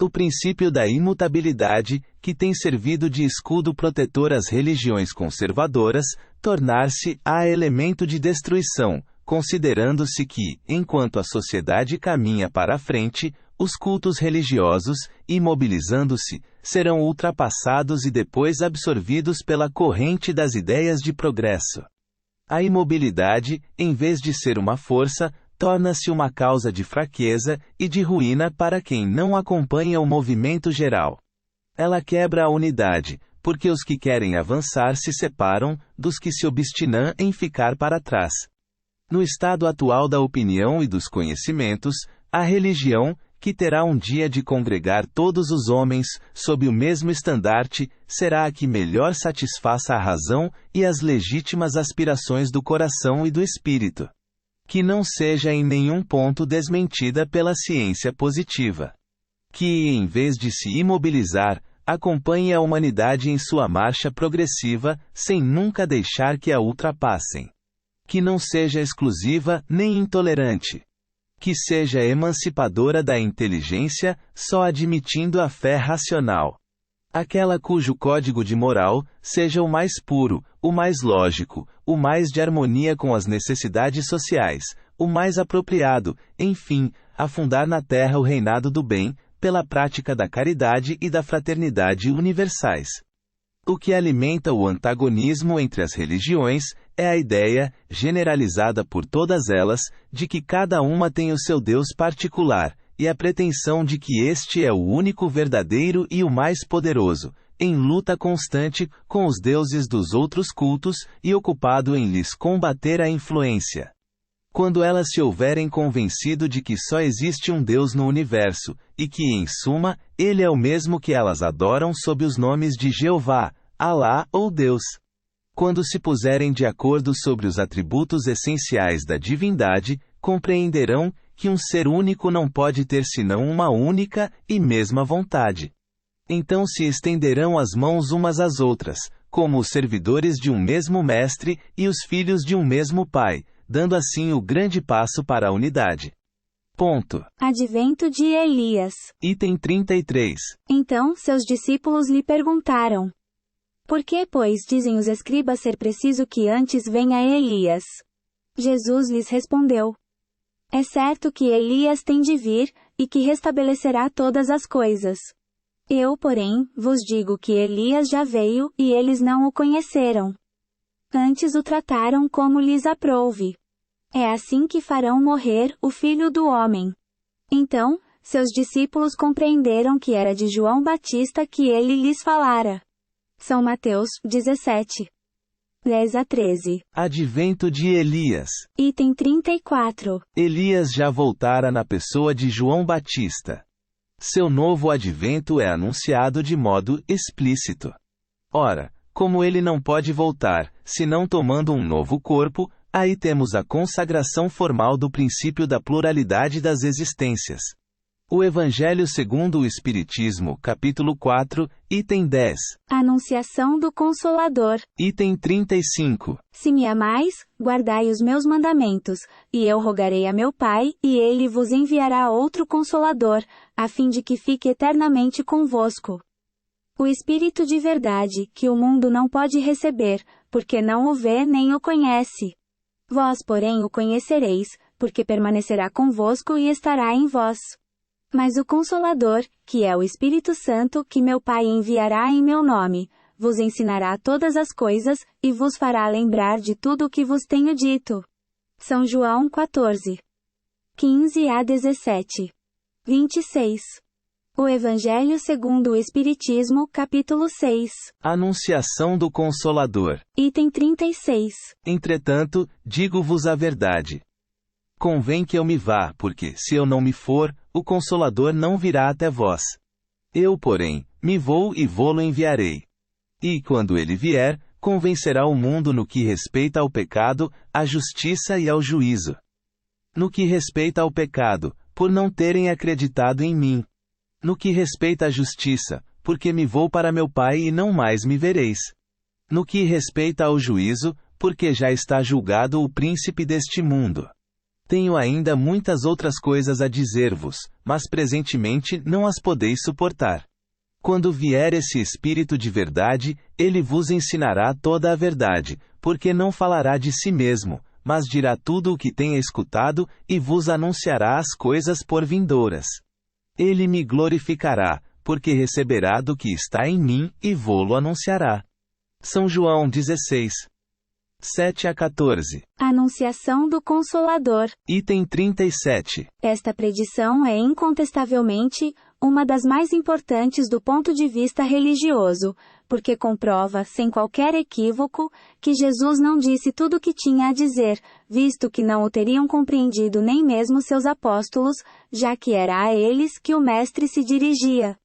O princípio da imutabilidade, que tem servido de escudo protetor às religiões conservadoras, tornar-se-á elemento de destruição, considerando-se que, enquanto a sociedade caminha para a frente, os cultos religiosos, imobilizando-se, serão ultrapassados e depois absorvidos pela corrente das ideias de progresso. A imobilidade, em vez de ser uma força, torna-se uma causa de fraqueza e de ruína para quem não acompanha o movimento geral. Ela quebra a unidade, porque os que querem avançar se separam dos que se obstinam em ficar para trás. No estado atual da opinião e dos conhecimentos, a religião, que terá um dia de congregar todos os homens, sob o mesmo estandarte, será a que melhor satisfaça a razão e as legítimas aspirações do coração e do espírito. Que não seja em nenhum ponto desmentida pela ciência positiva. Que, em vez de se imobilizar, acompanhe a humanidade em sua marcha progressiva, sem nunca deixar que a ultrapassem. Que não seja exclusiva nem intolerante. Que seja emancipadora da inteligência, só admitindo a fé racional. Aquela cujo código de moral seja o mais puro, o mais lógico, o mais de harmonia com as necessidades sociais, o mais apropriado, enfim, afundar na terra o reinado do bem, pela prática da caridade e da fraternidade universais. O que alimenta o antagonismo entre as religiões é a ideia, generalizada por todas elas, de que cada uma tem o seu Deus particular, e a pretensão de que este é o único verdadeiro e o mais poderoso, em luta constante com os deuses dos outros cultos e ocupado em lhes combater a influência. Quando elas se houverem convencido de que só existe um Deus no universo, e que, em suma, ele é o mesmo que elas adoram sob os nomes de Jeová, Alá ou Deus. Quando se puserem de acordo sobre os atributos essenciais da divindade, compreenderão que um ser único não pode ter senão uma única e mesma vontade. Então se estenderão as mãos umas às outras, como os servidores de um mesmo mestre e os filhos de um mesmo pai, dando assim o grande passo para a unidade. Ponto. Advento de Elias. Item 33. Então seus discípulos lhe perguntaram: por que, pois, dizem os escribas ser preciso que antes venha Elias? Jesus lhes respondeu: é certo que Elias tem de vir, e que restabelecerá todas as coisas. Eu, porém, vos digo que Elias já veio, e eles não o conheceram. Antes o trataram como lhes aprouve. É assim que farão morrer o Filho do Homem. Então, seus discípulos compreenderam que era de João Batista que ele lhes falara. São Mateus 17. 10 a 13. Advento de Elias. Item 34. Elias já voltara na pessoa de João Batista. Seu novo advento é anunciado de modo explícito. Ora, como ele não pode voltar, senão tomando um novo corpo, aí temos a consagração formal do princípio da pluralidade das existências. O Evangelho segundo o Espiritismo, capítulo 4, item 10. Anunciação do Consolador. Item 35. Se me amais, guardai os meus mandamentos, e eu rogarei a meu Pai, e ele vos enviará outro Consolador, a fim de que fique eternamente convosco. O Espírito de verdade, que o mundo não pode receber, porque não o vê nem o conhece. Vós, porém, o conhecereis, porque permanecerá convosco e estará em vós. Mas o Consolador, que é o Espírito Santo, que meu Pai enviará em meu nome, vos ensinará todas as coisas, e vos fará lembrar de tudo o que vos tenho dito. São João 14. 15 a 17. 26. O Evangelho segundo o Espiritismo, capítulo 6. Anunciação do Consolador. Item 36. Entretanto, digo-vos a verdade. Convém que eu me vá, porque, se eu não me for, o Consolador não virá até vós. Eu, porém, me vou e vô-lo enviarei. E, quando ele vier, convencerá o mundo no que respeita ao pecado, à justiça e ao juízo. No que respeita ao pecado, por não terem acreditado em mim. No que respeita à justiça, porque me vou para meu Pai e não mais me vereis. No que respeita ao juízo, porque já está julgado o príncipe deste mundo. Tenho ainda muitas outras coisas a dizer-vos, mas presentemente não as podeis suportar. Quando vier esse Espírito de verdade, ele vos ensinará toda a verdade, porque não falará de si mesmo, mas dirá tudo o que tenha escutado, e vos anunciará as coisas por vindouras. Ele me glorificará, porque receberá do que está em mim, e vô-lo anunciará. São João 16. 7 a 14. Anunciação do Consolador. Item 37. Esta predição é incontestavelmente uma das mais importantes do ponto de vista religioso, porque comprova, sem qualquer equívoco, que Jesus não disse tudo o que tinha a dizer, visto que não o teriam compreendido nem mesmo seus apóstolos, já que era a eles que o Mestre se dirigia.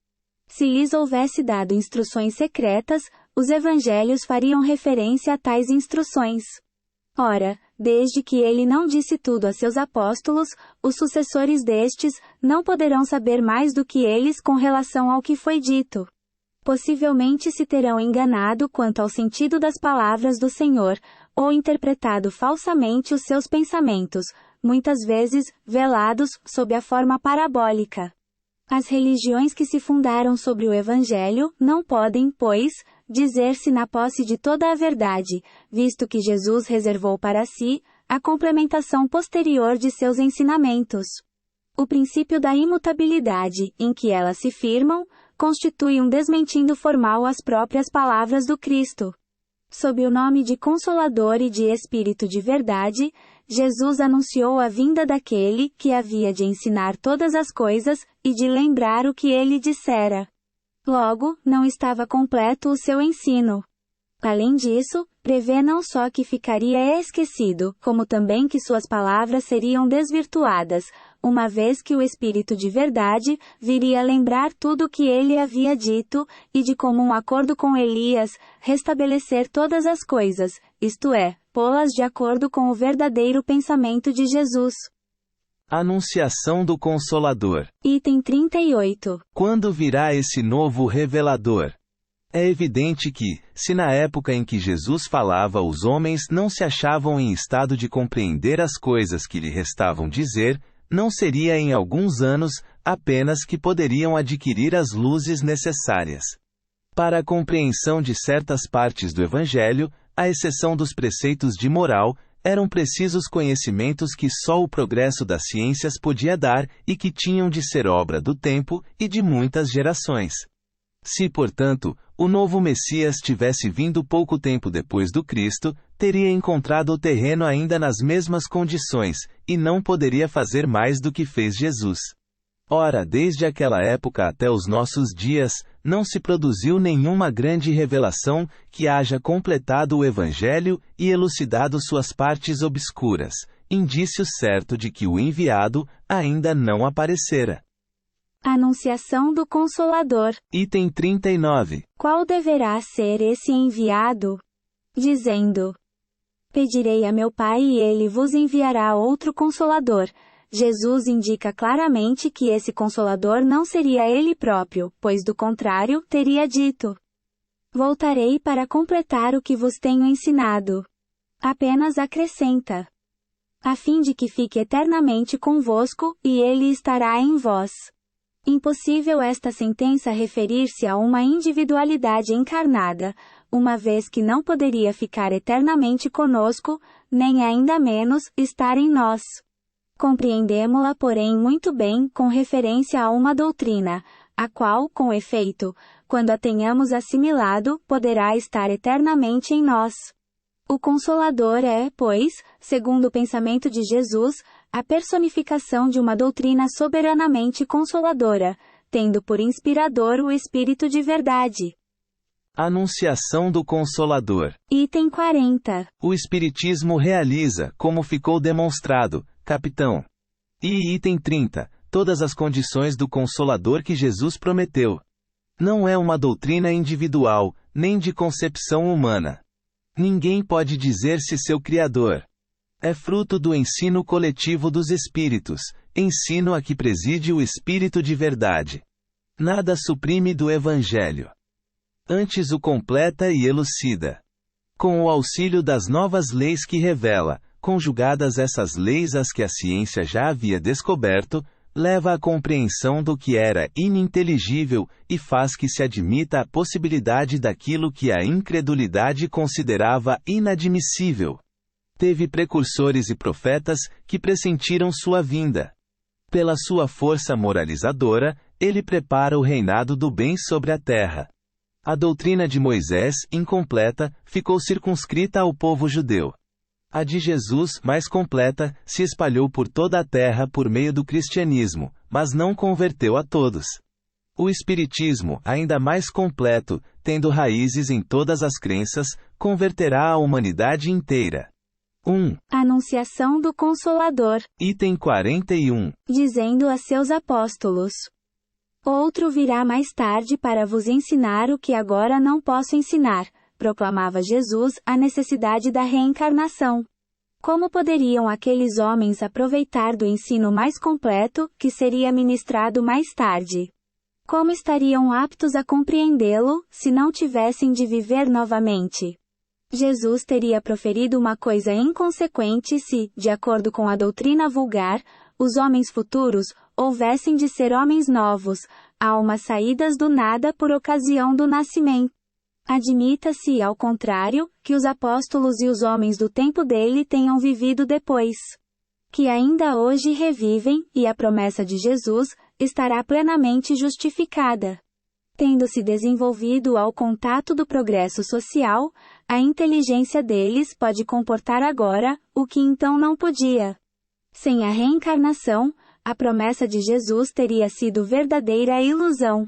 Se lhes houvesse dado instruções secretas, os evangelhos fariam referência a tais instruções. Ora, desde que ele não disse tudo a seus apóstolos, os sucessores destes não poderão saber mais do que eles com relação ao que foi dito. Possivelmente se terão enganado quanto ao sentido das palavras do Senhor, ou interpretado falsamente os seus pensamentos, muitas vezes velados sob a forma parabólica. As religiões que se fundaram sobre o Evangelho não podem, pois, dizer-se na posse de toda a verdade, visto que Jesus reservou para si a complementação posterior de seus ensinamentos. O princípio da imutabilidade, em que elas se firmam, constitui um desmentindo formal às próprias palavras do Cristo. Sob o nome de Consolador e de Espírito de Verdade, Jesus anunciou a vinda daquele que havia de ensinar todas as coisas e de lembrar o que ele dissera. Logo, não estava completo o seu ensino. Além disso, prevê não só que ficaria esquecido, como também que suas palavras seriam desvirtuadas, uma vez que o Espírito de Verdade viria lembrar tudo o que ele havia dito, e de comum acordo com Elias, restabelecer todas as coisas, isto é, pô-las de acordo com o verdadeiro pensamento de Jesus. Anunciação do Consolador. Item 38. Quando virá esse novo revelador? É evidente que, se na época em que Jesus falava os homens não se achavam em estado de compreender as coisas que lhe restavam dizer, não seria em alguns anos, apenas que poderiam adquirir as luzes necessárias. Para a compreensão de certas partes do Evangelho, à exceção dos preceitos de moral, eram precisos conhecimentos que só o progresso das ciências podia dar e que tinham de ser obra do tempo e de muitas gerações. Se, portanto, o novo Messias tivesse vindo pouco tempo depois do Cristo, teria encontrado o terreno ainda nas mesmas condições, e não poderia fazer mais do que fez Jesus. Ora, desde aquela época até os nossos dias, não se produziu nenhuma grande revelação que haja completado o Evangelho e elucidado suas partes obscuras, indício certo de que o enviado ainda não aparecera. Anunciação do Consolador. Item 39. Qual deverá ser esse enviado? Dizendo: Pedirei a meu Pai e ele vos enviará outro Consolador, Jesus indica claramente que esse Consolador não seria ele próprio, pois do contrário, teria dito: voltarei para completar o que vos tenho ensinado. Apenas acrescenta: a fim de que fique eternamente convosco, e ele estará em vós. Impossível esta sentença referir-se a uma individualidade encarnada, uma vez que não poderia ficar eternamente conosco, nem ainda menos estar em nós. Compreendemo-la, porém, muito bem com referência a uma doutrina, a qual, com efeito, quando a tenhamos assimilado, poderá estar eternamente em nós. O Consolador é, pois, segundo o pensamento de Jesus, a personificação de uma doutrina soberanamente consoladora, tendo por inspirador o Espírito de verdade. Anunciação do Consolador. Item 40. O Espiritismo realiza, como ficou demonstrado, capitão. E item 30. Todas as condições do Consolador que Jesus prometeu. Não é uma doutrina individual, nem de concepção humana. Ninguém pode dizer-se seu criador. É fruto do ensino coletivo dos Espíritos, ensino a que preside o Espírito de verdade. Nada suprime do Evangelho. Antes o completa e elucida. Com o auxílio das novas leis que revela, conjugadas essas leis às que a ciência já havia descoberto, leva à compreensão do que era ininteligível e faz que se admita a possibilidade daquilo que a incredulidade considerava inadmissível. Teve precursores e profetas que pressentiram sua vinda. Pela sua força moralizadora, ele prepara o reinado do bem sobre a terra. A doutrina de Moisés, incompleta, ficou circunscrita ao povo judeu. A de Jesus, mais completa, se espalhou por toda a terra por meio do cristianismo, mas não converteu a todos. O Espiritismo, ainda mais completo, tendo raízes em todas as crenças, converterá a humanidade inteira. 1. Anunciação do Consolador. Item 41. Dizendo a seus apóstolos: outro virá mais tarde para vos ensinar o que agora não posso ensinar. Proclamava Jesus a necessidade da reencarnação. Como poderiam aqueles homens aproveitar do ensino mais completo, que seria ministrado mais tarde? Como estariam aptos a compreendê-lo, se não tivessem de viver novamente? Jesus teria proferido uma coisa inconsequente se, de acordo com a doutrina vulgar, os homens futuros houvessem de ser homens novos, almas saídas do nada por ocasião do nascimento. Admita-se, ao contrário, que os apóstolos e os homens do tempo dele tenham vivido depois. Que ainda hoje revivem, e a promessa de Jesus estará plenamente justificada. Tendo-se desenvolvido ao contato do progresso social, a inteligência deles pode comportar agora o que então não podia. Sem a reencarnação, a promessa de Jesus teria sido verdadeira ilusão.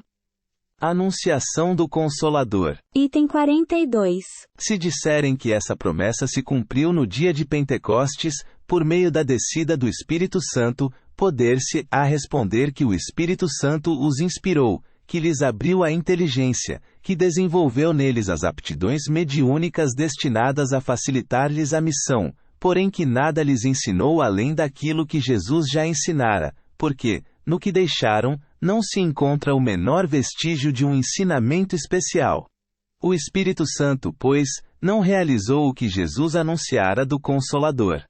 Anunciação do Consolador. Item 42. Se disserem que essa promessa se cumpriu no dia de Pentecostes, por meio da descida do Espírito Santo, poder-se-á responder que o Espírito Santo os inspirou, que lhes abriu a inteligência, que desenvolveu neles as aptidões mediúnicas destinadas a facilitar-lhes a missão, porém que nada lhes ensinou além daquilo que Jesus já ensinara, porque, no que deixaram, não se encontra o menor vestígio de um ensinamento especial. O Espírito Santo, pois, não realizou o que Jesus anunciara do Consolador.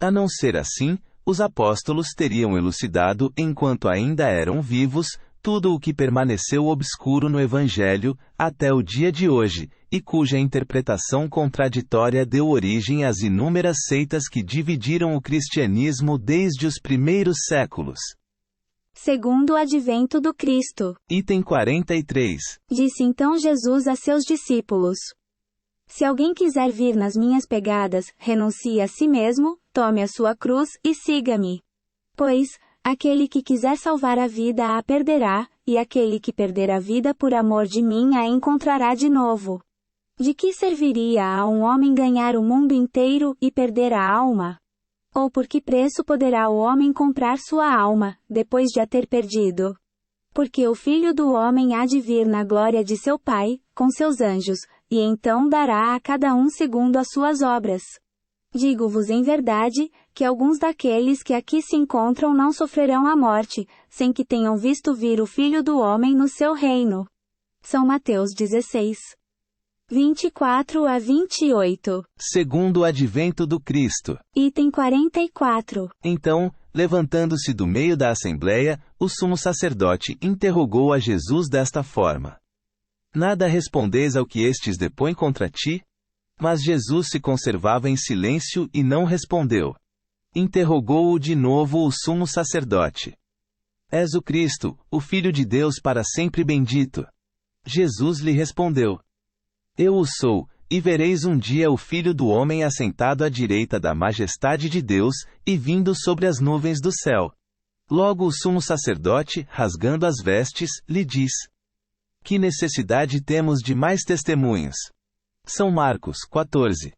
A não ser assim, os apóstolos teriam elucidado, enquanto ainda eram vivos, tudo o que permaneceu obscuro no Evangelho, até o dia de hoje, e cuja interpretação contraditória deu origem às inúmeras seitas que dividiram o cristianismo desde os primeiros séculos. Segundo o advento do Cristo. Item 43. Disse então Jesus a seus discípulos: se alguém quiser vir nas minhas pegadas, renuncie a si mesmo, tome a sua cruz e siga-me. Pois, aquele que quiser salvar a vida a perderá, e aquele que perder a vida por amor de mim a encontrará de novo. De que serviria a um homem ganhar o mundo inteiro e perder a alma? Ou por que preço poderá o homem comprar sua alma, depois de a ter perdido? Porque o Filho do Homem há de vir na glória de seu Pai, com seus anjos, e então dará a cada um segundo as suas obras. Digo-vos em verdade, que alguns daqueles que aqui se encontram não sofrerão a morte, sem que tenham visto vir o Filho do Homem no seu reino. São Mateus 16. 24 a 28. Segundo o advento do Cristo. Item 44. Então, levantando-se do meio da assembleia, o sumo sacerdote interrogou a Jesus desta forma: Nada respondeis ao que estes depõem contra ti? Mas Jesus se conservava em silêncio e não respondeu. Interrogou-o de novo o sumo sacerdote: És o Cristo, o Filho de Deus para sempre bendito? Jesus lhe respondeu: Eu o sou, e vereis um dia o Filho do Homem assentado à direita da majestade de Deus, e vindo sobre as nuvens do céu. Logo o sumo sacerdote, rasgando as vestes, lhe diz: Que necessidade temos de mais testemunhas? São Marcos 14.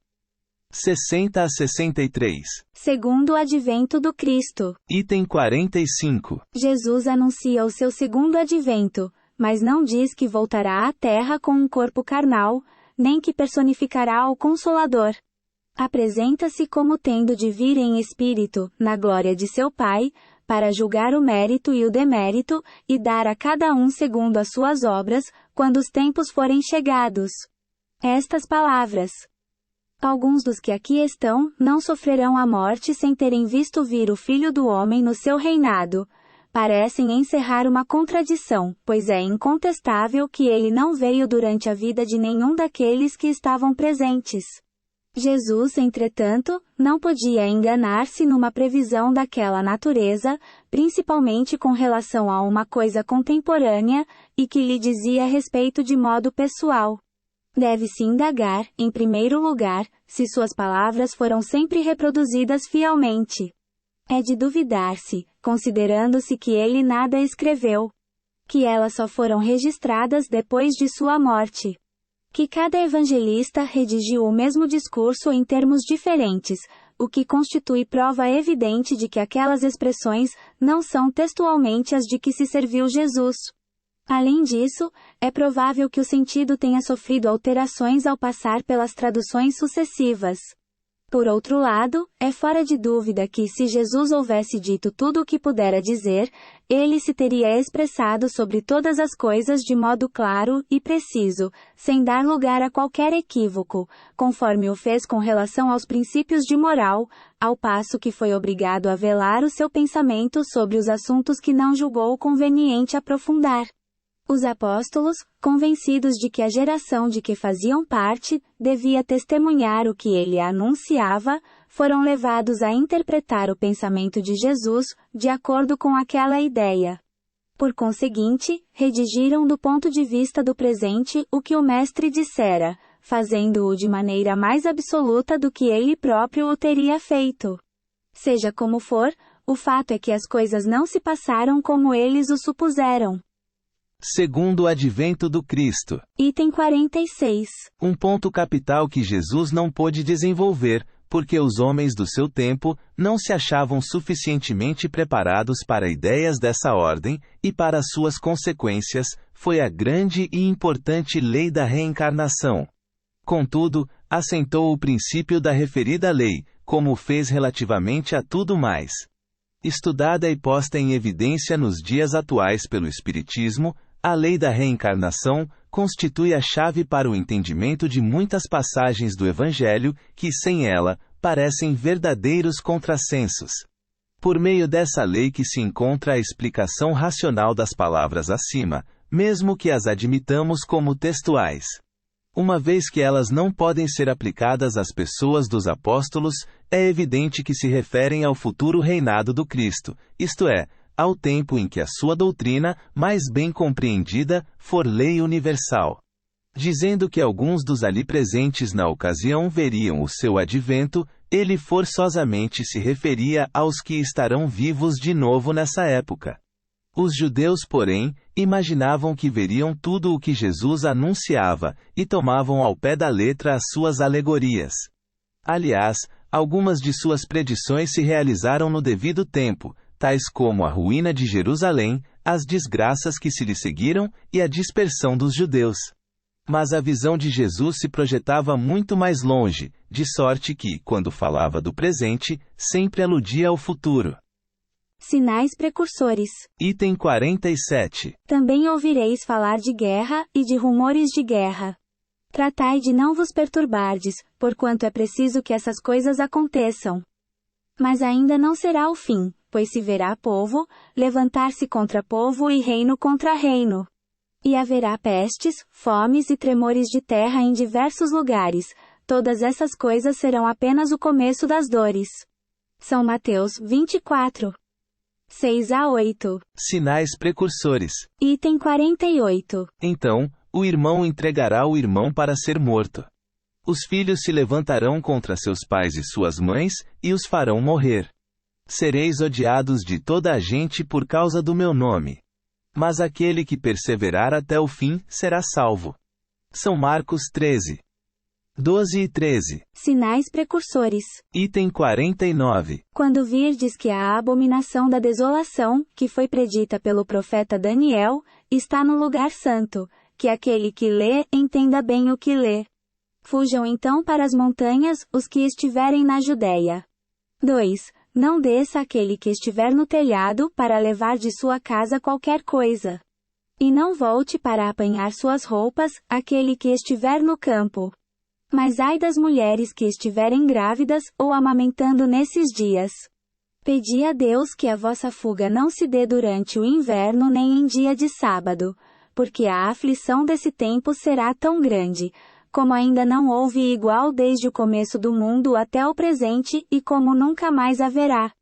60 a 63. Segundo o advento do Cristo. Item 45. Jesus anuncia o seu segundo advento, mas não diz que voltará à terra com um corpo carnal, nem que personificará o Consolador. Apresenta-se como tendo de vir em espírito, na glória de seu Pai, para julgar o mérito e o demérito, e dar a cada um segundo as suas obras, quando os tempos forem chegados. Estas palavras: Alguns dos que aqui estão, não sofrerão a morte sem terem visto vir o Filho do Homem no seu reinado, parecem encerrar uma contradição, pois é incontestável que ele não veio durante a vida de nenhum daqueles que estavam presentes. Jesus, entretanto, não podia enganar-se numa previsão daquela natureza, principalmente com relação a uma coisa contemporânea, e que lhe dizia respeito de modo pessoal. Deve-se indagar, em primeiro lugar, se suas palavras foram sempre reproduzidas fielmente. É de duvidar-se, considerando-se que ele nada escreveu, que elas só foram registradas depois de sua morte, que cada evangelista redigiu o mesmo discurso em termos diferentes, o que constitui prova evidente de que aquelas expressões não são textualmente as de que se serviu Jesus. Além disso, é provável que o sentido tenha sofrido alterações ao passar pelas traduções sucessivas. Por outro lado, é fora de dúvida que se Jesus houvesse dito tudo o que pudera dizer, ele se teria expressado sobre todas as coisas de modo claro e preciso, sem dar lugar a qualquer equívoco, conforme o fez com relação aos princípios de moral, ao passo que foi obrigado a velar o seu pensamento sobre os assuntos que não julgou conveniente aprofundar. Os apóstolos, convencidos de que a geração de que faziam parte, devia testemunhar o que ele anunciava, foram levados a interpretar o pensamento de Jesus, de acordo com aquela ideia. Por conseguinte, redigiram do ponto de vista do presente o que o Mestre dissera, fazendo-o de maneira mais absoluta do que ele próprio o teria feito. Seja como for, o fato é que as coisas não se passaram como eles o supuseram. Segundo o advento do Cristo. Item 46. Um ponto capital que Jesus não pôde desenvolver, porque os homens do seu tempo não se achavam suficientemente preparados para ideias dessa ordem, e para suas consequências, foi a grande e importante lei da reencarnação. Contudo, assentou o princípio da referida lei, como o fez relativamente a tudo mais. Estudada e posta em evidência nos dias atuais pelo Espiritismo, a lei da reencarnação constitui a chave para o entendimento de muitas passagens do Evangelho que, sem ela, parecem verdadeiros contrassensos. Por meio dessa lei que se encontra a explicação racional das palavras acima, mesmo que as admitamos como textuais. Uma vez que elas não podem ser aplicadas às pessoas dos apóstolos, é evidente que se referem ao futuro reinado do Cristo, isto é, ao tempo em que a sua doutrina, mais bem compreendida, for lei universal. Dizendo que alguns dos ali presentes na ocasião veriam o seu advento, ele forçosamente se referia aos que estarão vivos de novo nessa época. Os judeus, porém, imaginavam que veriam tudo o que Jesus anunciava, e tomavam ao pé da letra as suas alegorias. Aliás, algumas de suas predições se realizaram no devido tempo, tais como a ruína de Jerusalém, as desgraças que se lhe seguiram, e a dispersão dos judeus. Mas a visão de Jesus se projetava muito mais longe, de sorte que, quando falava do presente, sempre aludia ao futuro. Sinais precursores. Item 47. Também ouvireis falar de guerra, e de rumores de guerra. Tratai de não vos perturbardes, porquanto é preciso que essas coisas aconteçam. Mas ainda não será o fim, pois se verá povo, levantar-se contra povo e reino contra reino. E haverá pestes, fomes e tremores de terra em diversos lugares. Todas essas coisas serão apenas o começo das dores. São Mateus 24. 6-8. Sinais precursores. Item 48. Então, o irmão entregará o irmão para ser morto. Os filhos se levantarão contra seus pais e suas mães, e os farão morrer. Sereis odiados de toda a gente por causa do meu nome. Mas aquele que perseverar até o fim, será salvo. São Marcos 13. 12 e 13. Sinais precursores. Item 49. Quando virdes que a abominação da desolação, que foi predita pelo profeta Daniel, está no lugar santo, que aquele que lê, entenda bem o que lê. Fujam então para as montanhas, os que estiverem na Judéia. 2. Não desça aquele que estiver no telhado, para levar de sua casa qualquer coisa. E não volte para apanhar suas roupas, aquele que estiver no campo. Mas ai das mulheres que estiverem grávidas, ou amamentando nesses dias. Pedi a Deus que a vossa fuga não se dê durante o inverno nem em dia de sábado, porque a aflição desse tempo será tão grande, como ainda não houve igual desde o começo do mundo até o presente, e como nunca mais haverá.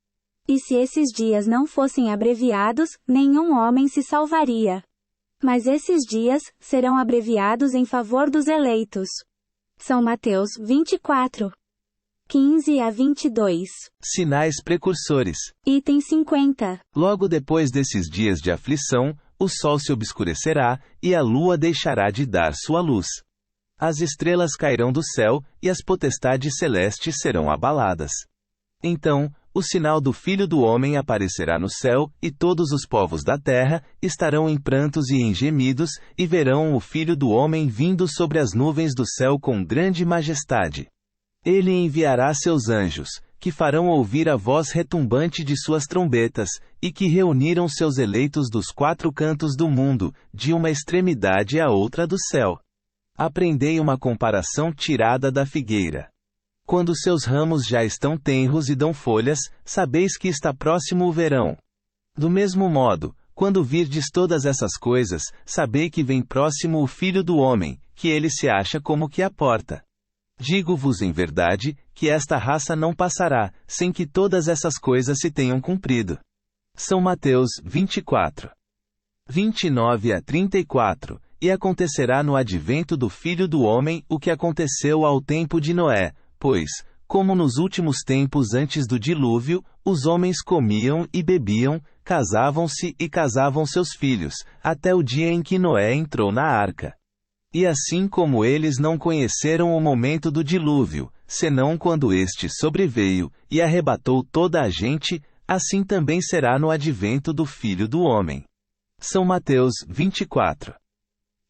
E se esses dias não fossem abreviados, nenhum homem se salvaria. Mas esses dias serão abreviados em favor dos eleitos. São Mateus 24. 15-22. Sinais precursores. Item 50. Logo depois desses dias de aflição, o sol se obscurecerá, e a lua deixará de dar sua luz. As estrelas cairão do céu, e as potestades celestes serão abaladas. Então, o sinal do Filho do Homem aparecerá no céu, e todos os povos da terra estarão em prantos e em gemidos, e verão o Filho do Homem vindo sobre as nuvens do céu com grande majestade. Ele enviará seus anjos, que farão ouvir a voz retumbante de suas trombetas, e que reuniram seus eleitos dos quatro cantos do mundo, de uma extremidade à outra do céu. Aprendei uma comparação tirada da figueira. Quando seus ramos já estão tenros e dão folhas, sabeis que está próximo o verão. Do mesmo modo, quando virdes todas essas coisas, sabei que vem próximo o Filho do Homem, que ele se acha como que à porta. Digo-vos em verdade, que esta raça não passará, sem que todas essas coisas se tenham cumprido. São Mateus 24. 29-34. E acontecerá no advento do Filho do Homem o que aconteceu ao tempo de Noé, pois, como nos últimos tempos antes do dilúvio, os homens comiam e bebiam, casavam-se e casavam seus filhos, até o dia em que Noé entrou na arca. E assim como eles não conheceram o momento do dilúvio, senão quando este sobreveio, e arrebatou toda a gente, assim também será no advento do Filho do Homem. São Mateus 24.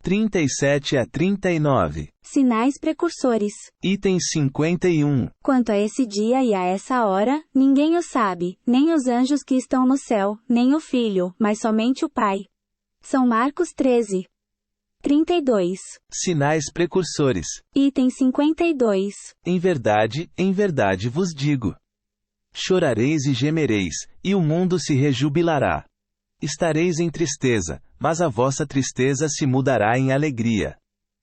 37-39. Sinais precursores. Item 51. Quanto a esse dia e a essa hora, ninguém o sabe, nem os anjos que estão no céu, nem o Filho, mas somente o Pai. São Marcos 13. 32. Sinais precursores. Item 52. Em verdade vos digo. Chorareis e gemereis, e o mundo se rejubilará. Estareis em tristeza, mas a vossa tristeza se mudará em alegria.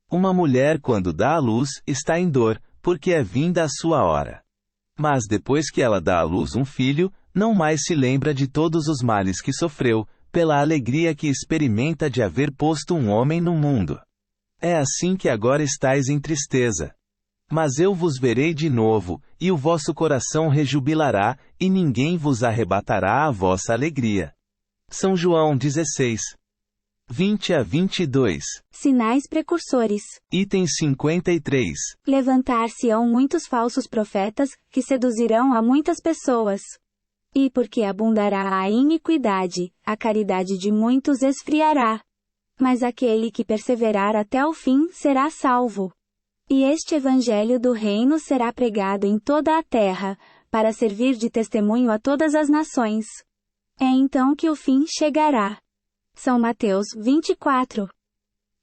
Uma mulher quando dá à luz, está em dor, porque é vinda a sua hora. Mas depois que ela dá à luz um filho, não mais se lembra de todos os males que sofreu, pela alegria que experimenta de haver posto um homem no mundo. É assim que agora estáis em tristeza. Mas eu vos verei de novo, e o vosso coração rejubilará, e ninguém vos arrebatará a vossa alegria. São João 16. 20-22. Sinais precursores. Item 53. Levantar-se-ão muitos falsos profetas, que seduzirão a muitas pessoas. E porque abundará a iniquidade, a caridade de muitos esfriará. Mas aquele que perseverar até o fim será salvo. E este evangelho do reino será pregado em toda a terra, para servir de testemunho a todas as nações. É então que o fim chegará. São Mateus 24.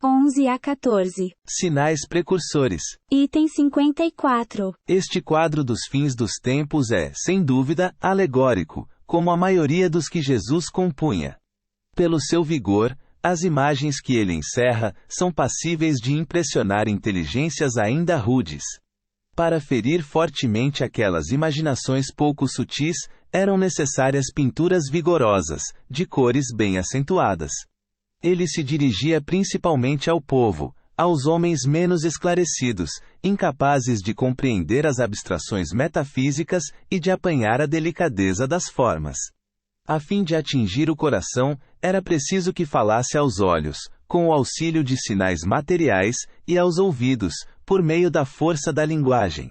11 a 14. Sinais precursores. Item 54. Este quadro dos fins dos tempos é, sem dúvida, alegórico, como a maioria dos que Jesus compunha. Pelo seu vigor, as imagens que ele encerra são passíveis de impressionar inteligências ainda rudes. Para ferir fortemente aquelas imaginações pouco sutis, eram necessárias pinturas vigorosas, de cores bem acentuadas. Ele se dirigia principalmente ao povo, aos homens menos esclarecidos, incapazes de compreender as abstrações metafísicas e de apanhar a delicadeza das formas. A fim de atingir o coração, era preciso que falasse aos olhos, com o auxílio de sinais materiais, e aos ouvidos, por meio da força da linguagem.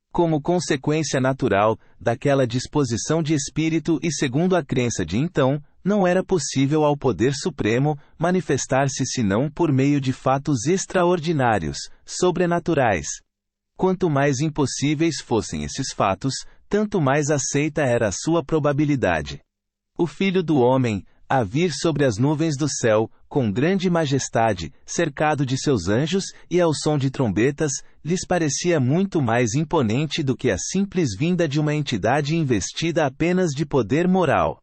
Como consequência natural daquela disposição de espírito e segundo a crença de então, não era possível ao Poder Supremo manifestar-se senão por meio de fatos extraordinários, sobrenaturais. Quanto mais impossíveis fossem esses fatos, tanto mais aceita era a sua probabilidade. O Filho do Homem, a vir sobre as nuvens do céu, com grande majestade, cercado de seus anjos, e ao som de trombetas, lhes parecia muito mais imponente do que a simples vinda de uma entidade investida apenas de poder moral.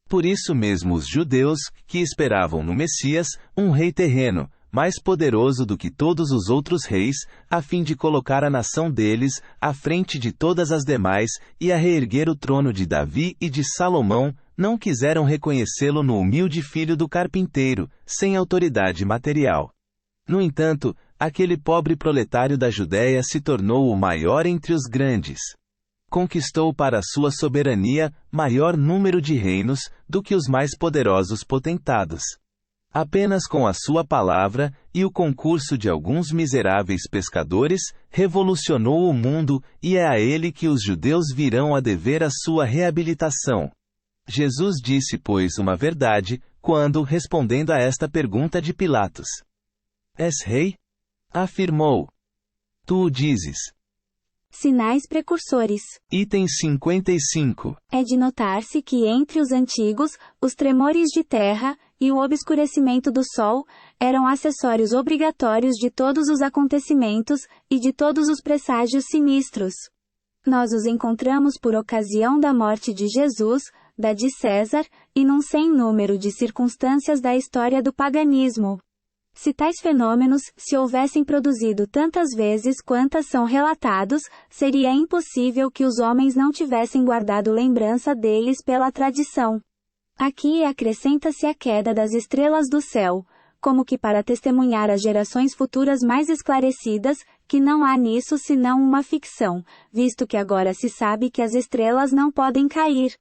Por isso mesmo os judeus, que esperavam no Messias, um rei terreno, mais poderoso do que todos os outros reis, a fim de colocar a nação deles, à frente de todas as demais, e a reerguer o trono de Davi e de Salomão, não quiseram reconhecê-lo no humilde filho do carpinteiro, sem autoridade material. No entanto, aquele pobre proletário da Judéia se tornou o maior entre os grandes. Conquistou para sua soberania maior número de reinos do que os mais poderosos potentados. Apenas com a sua palavra e o concurso de alguns miseráveis pescadores, revolucionou o mundo, e é a ele que os judeus virão a dever a sua reabilitação. Jesus disse, pois, uma verdade, quando, respondendo a esta pergunta de Pilatos: És rei? Afirmou: Tu o dizes. Sinais precursores. Item 55. É de notar-se que entre os antigos, os tremores de terra e o obscurecimento do sol eram acessórios obrigatórios de todos os acontecimentos e de todos os presságios sinistros. Nós os encontramos por ocasião da morte de Jesus, da de César, e num sem número de circunstâncias da história do paganismo. Se tais fenômenos se houvessem produzido tantas vezes quantas são relatados, seria impossível que os homens não tivessem guardado lembrança deles pela tradição. Aqui acrescenta-se a queda das estrelas do céu, como que para testemunhar às gerações futuras mais esclarecidas, que não há nisso senão uma ficção, visto que agora se sabe que as estrelas não podem cair.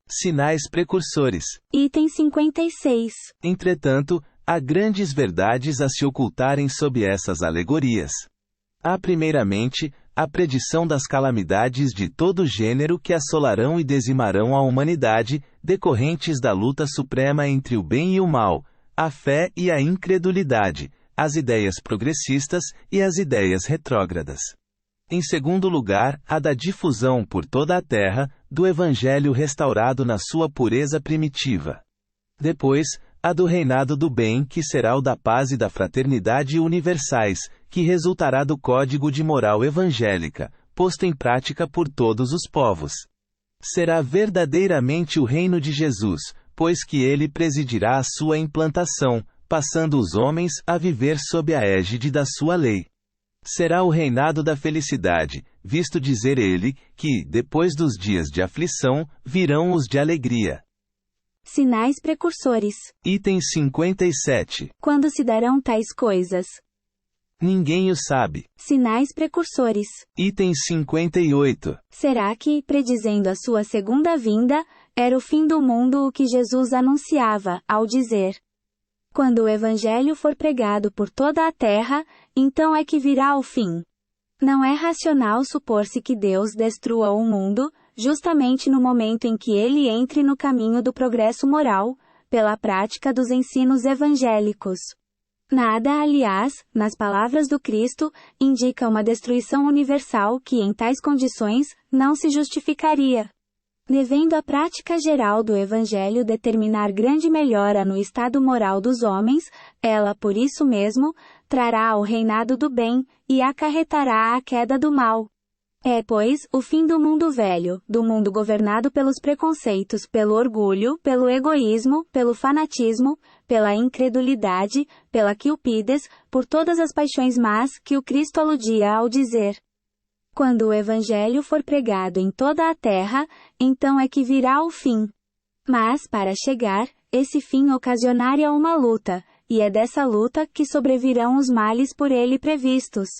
Sinais precursores. Item 56. Entretanto, há grandes verdades a se ocultarem sob essas alegorias. Há primeiramente, a predição das calamidades de todo gênero que assolarão e dizimarão a humanidade, decorrentes da luta suprema entre o bem e o mal, a fé e a incredulidade, as ideias progressistas e as ideias retrógradas. Em segundo lugar, a da difusão por toda a terra, do Evangelho restaurado na sua pureza primitiva. Depois, a do reinado do bem, que será o da paz e da fraternidade universais, que resultará do código de moral evangélica, posto em prática por todos os povos. Será verdadeiramente o reino de Jesus, pois que ele presidirá a sua implantação, passando os homens a viver sob a égide da sua lei. Será o reinado da felicidade, visto dizer ele, que, depois dos dias de aflição, virão os de alegria. Sinais precursores. Item 57. Quando se darão tais coisas? Ninguém o sabe. Sinais precursores. Item 58. Será que, predizendo a sua segunda vinda, era o fim do mundo o que Jesus anunciava, ao dizer: Quando o Evangelho for pregado por toda a terra, então é que virá o fim. Não é racional supor-se que Deus destrua o mundo, justamente no momento em que ele entre no caminho do progresso moral, pela prática dos ensinos evangélicos. Nada, aliás, nas palavras do Cristo, indica uma destruição universal que em tais condições, não se justificaria. Devendo a prática geral do Evangelho determinar grande melhora no estado moral dos homens, ela por isso mesmo, trará o reinado do bem, e acarretará a queda do mal. É, pois, o fim do mundo velho, do mundo governado pelos preconceitos, pelo orgulho, pelo egoísmo, pelo fanatismo, pela incredulidade, pela cupidez, por todas as paixões más que o Cristo aludia ao dizer: quando o Evangelho for pregado em toda a terra, então é que virá o fim. Mas, para chegar, esse fim ocasionaria uma luta, e é dessa luta que sobrevirão os males por ele previstos.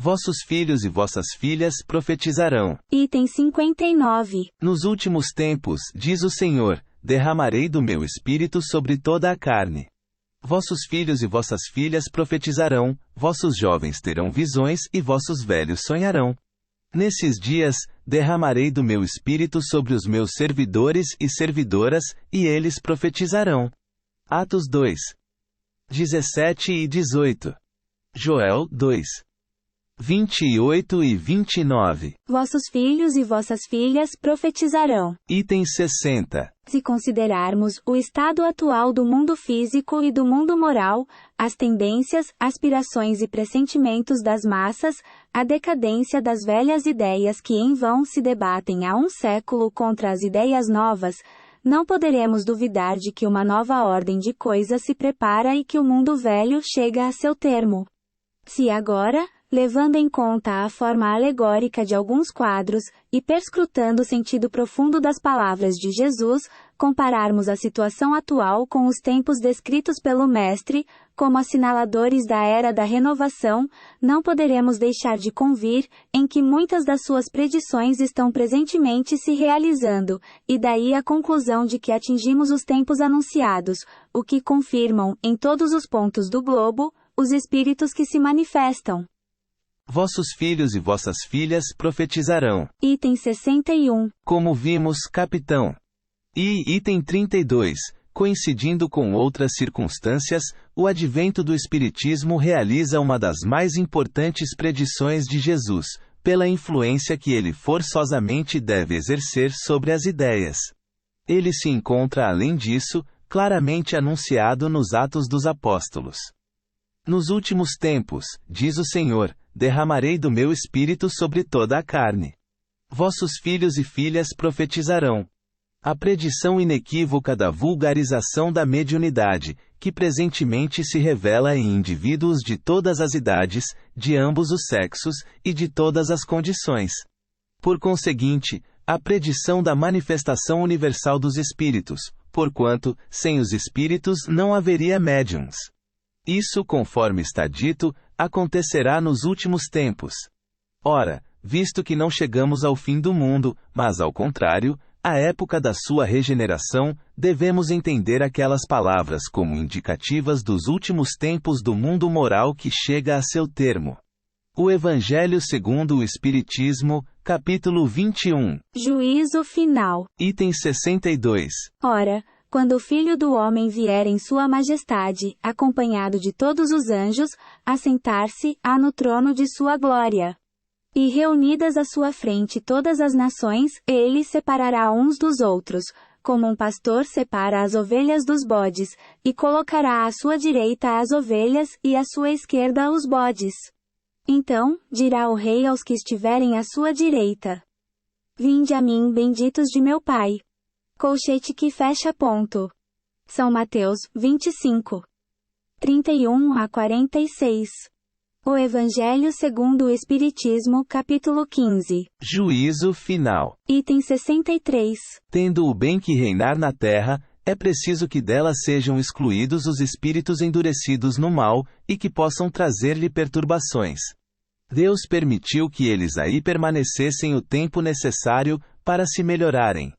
Vossos filhos e vossas filhas profetizarão. Item 59. Nos últimos tempos, diz o Senhor, derramarei do meu espírito sobre toda a carne. Vossos filhos e vossas filhas profetizarão, vossos jovens terão visões e vossos velhos sonharão. Nesses dias, derramarei do meu espírito sobre os meus servidores e servidoras, e eles profetizarão. Atos 2. 17 e 18. Joel 2. 28 e 29. Vossos filhos e vossas filhas profetizarão. Item 60. Se considerarmos o estado atual do mundo físico e do mundo moral, as tendências, aspirações e pressentimentos das massas, a decadência das velhas ideias que em vão se debatem há um século contra as ideias novas, não poderemos duvidar de que uma nova ordem de coisas se prepara e que o mundo velho chega a seu termo. Se agora, levando em conta a forma alegórica de alguns quadros, e perscrutando o sentido profundo das palavras de Jesus, compararmos a situação atual com os tempos descritos pelo Mestre, como assinaladores da era da renovação, não poderemos deixar de convir, em que muitas das suas predições estão presentemente se realizando, e daí a conclusão de que atingimos os tempos anunciados, o que confirmam, em todos os pontos do globo, os espíritos que se manifestam. Vossos filhos e vossas filhas profetizarão. Item 61. Como vimos, capitão. E item 32. Coincidindo com outras circunstâncias, o advento do Espiritismo realiza uma das mais importantes predições de Jesus, pela influência que ele forçosamente deve exercer sobre as ideias. Ele se encontra, além disso, claramente anunciado nos Atos dos Apóstolos. Nos últimos tempos, diz o Senhor, derramarei do meu espírito sobre toda a carne. Vossos filhos e filhas profetizarão. A predição inequívoca da vulgarização da mediunidade, que presentemente se revela em indivíduos de todas as idades, de ambos os sexos, e de todas as condições. Por conseguinte, a predição da manifestação universal dos espíritos, porquanto, sem os espíritos não haveria médiuns. Isso, conforme está dito, acontecerá nos últimos tempos. Ora, visto que não chegamos ao fim do mundo, mas ao contrário, à época da sua regeneração, devemos entender aquelas palavras como indicativas dos últimos tempos do mundo moral que chega a seu termo. O Evangelho segundo o Espiritismo, capítulo 21. Juízo final. Item 62. Ora, quando o Filho do Homem vier em sua majestade, acompanhado de todos os anjos, assentar-se-á no trono de sua glória. E reunidas à sua frente todas as nações, ele separará uns dos outros, como um pastor separa as ovelhas dos bodes, e colocará à sua direita as ovelhas e à sua esquerda os bodes. Então, dirá o rei aos que estiverem à sua direita: Vinde a mim, benditos de meu Pai. Colchete que fecha ponto. São Mateus, 25. 31 a 46. O Evangelho segundo o Espiritismo, capítulo 15. Juízo final. Item 63. Tendo o bem que reinar na terra, é preciso que dela sejam excluídos os espíritos endurecidos no mal, e que possam trazer-lhe perturbações. Deus permitiu que eles aí permanecessem o tempo necessário para se melhorarem.